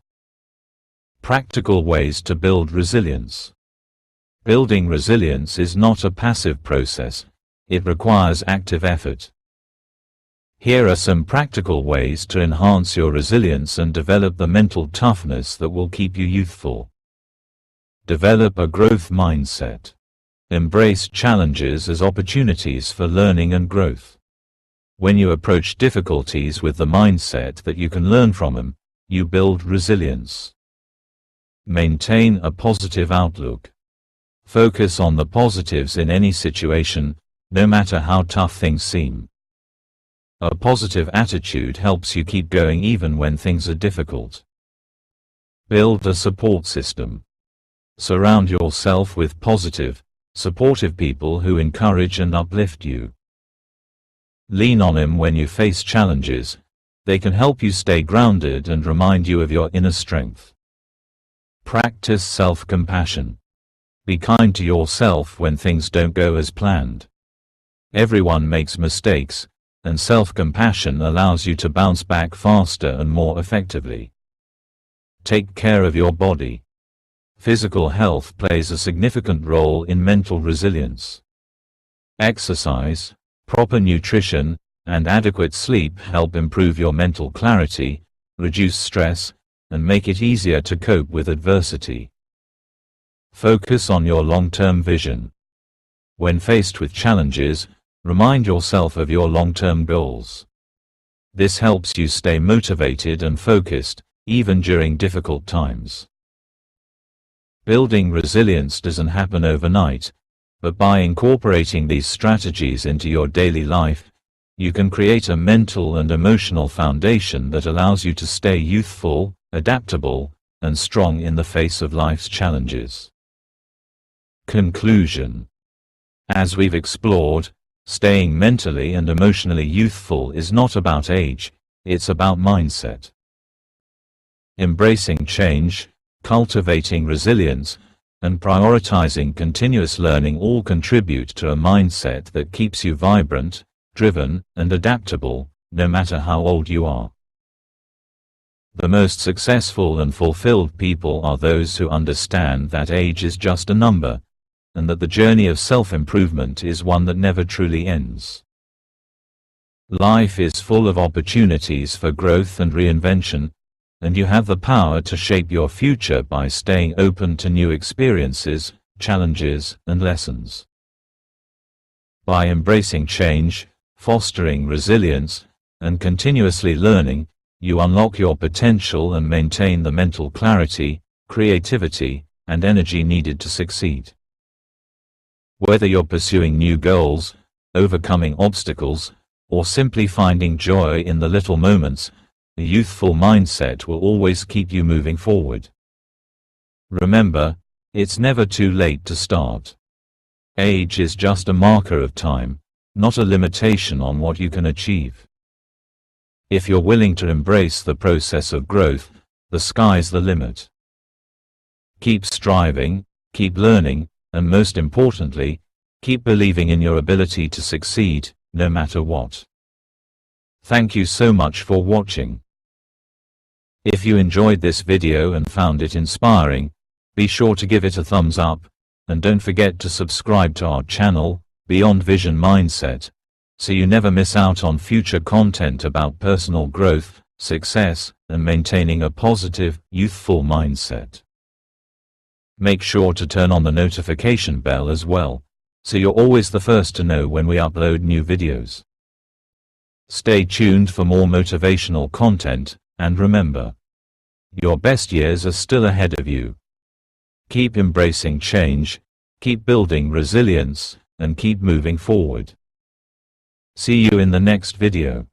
Practical ways to build resilience. Building resilience is not a passive process. It requires active effort. Here are some practical ways to enhance your resilience and develop the mental toughness that will keep you youthful. Develop a growth mindset. Embrace challenges as opportunities for learning and growth. When you approach difficulties with the mindset that you can learn from them, you build resilience. Maintain a positive outlook. Focus on the positives in any situation, no matter how tough things seem. A positive attitude helps you keep going even when things are difficult. Build a support system. Surround yourself with positive, supportive people who encourage and uplift you. Lean on them when you face challenges. They can help you stay grounded and remind you of your inner strength. Practice self-compassion. Be kind to yourself when things don't go as planned. Everyone makes mistakes, and self-compassion allows you to bounce back faster and more effectively. Take care of your body. Physical health plays a significant role in mental resilience. Exercise, proper nutrition, and adequate sleep help improve your mental clarity, reduce stress, and make it easier to cope with adversity. Focus on your long-term vision. When faced with challenges, remind yourself of your long-term goals. This helps you stay motivated and focused, even during difficult times. Building resilience doesn't happen overnight, but by incorporating these strategies into your daily life, you can create a mental and emotional foundation that allows you to stay youthful, adaptable, and strong in the face of life's challenges. Conclusion. As we've explored, staying mentally and emotionally youthful is not about age, it's about mindset. Embracing change, cultivating resilience, and prioritizing continuous learning all contribute to a mindset that keeps you vibrant, driven, and adaptable, no matter how old you are. The most successful and fulfilled people are those who understand that age is just a number, and that the journey of self-improvement is one that never truly ends. Life is full of opportunities for growth and reinvention, and you have the power to shape your future by staying open to new experiences, challenges, and lessons. By embracing change, fostering resilience, and continuously learning, you unlock your potential and maintain the mental clarity, creativity, and energy needed to succeed. Whether you're pursuing new goals, overcoming obstacles, or simply finding joy in the little moments, a youthful mindset will always keep you moving forward. Remember, it's never too late to start. Age is just a marker of time, not a limitation on what you can achieve. If you're willing to embrace the process of growth, the sky's the limit. Keep striving, keep learning, and most importantly, keep believing in your ability to succeed, no matter what. Thank you so much for watching. If you enjoyed this video and found it inspiring, be sure to give it a thumbs up, and don't forget to subscribe to our channel, Beyond Vision Mindset, so you never miss out on future content about personal growth, success, and maintaining a positive, youthful mindset. Make sure to turn on the notification bell as well, so you're always the first to know when we upload new videos. Stay tuned for more motivational content, and remember, your best years are still ahead of you. Keep embracing change, keep building resilience, and keep moving forward. See you in the next video.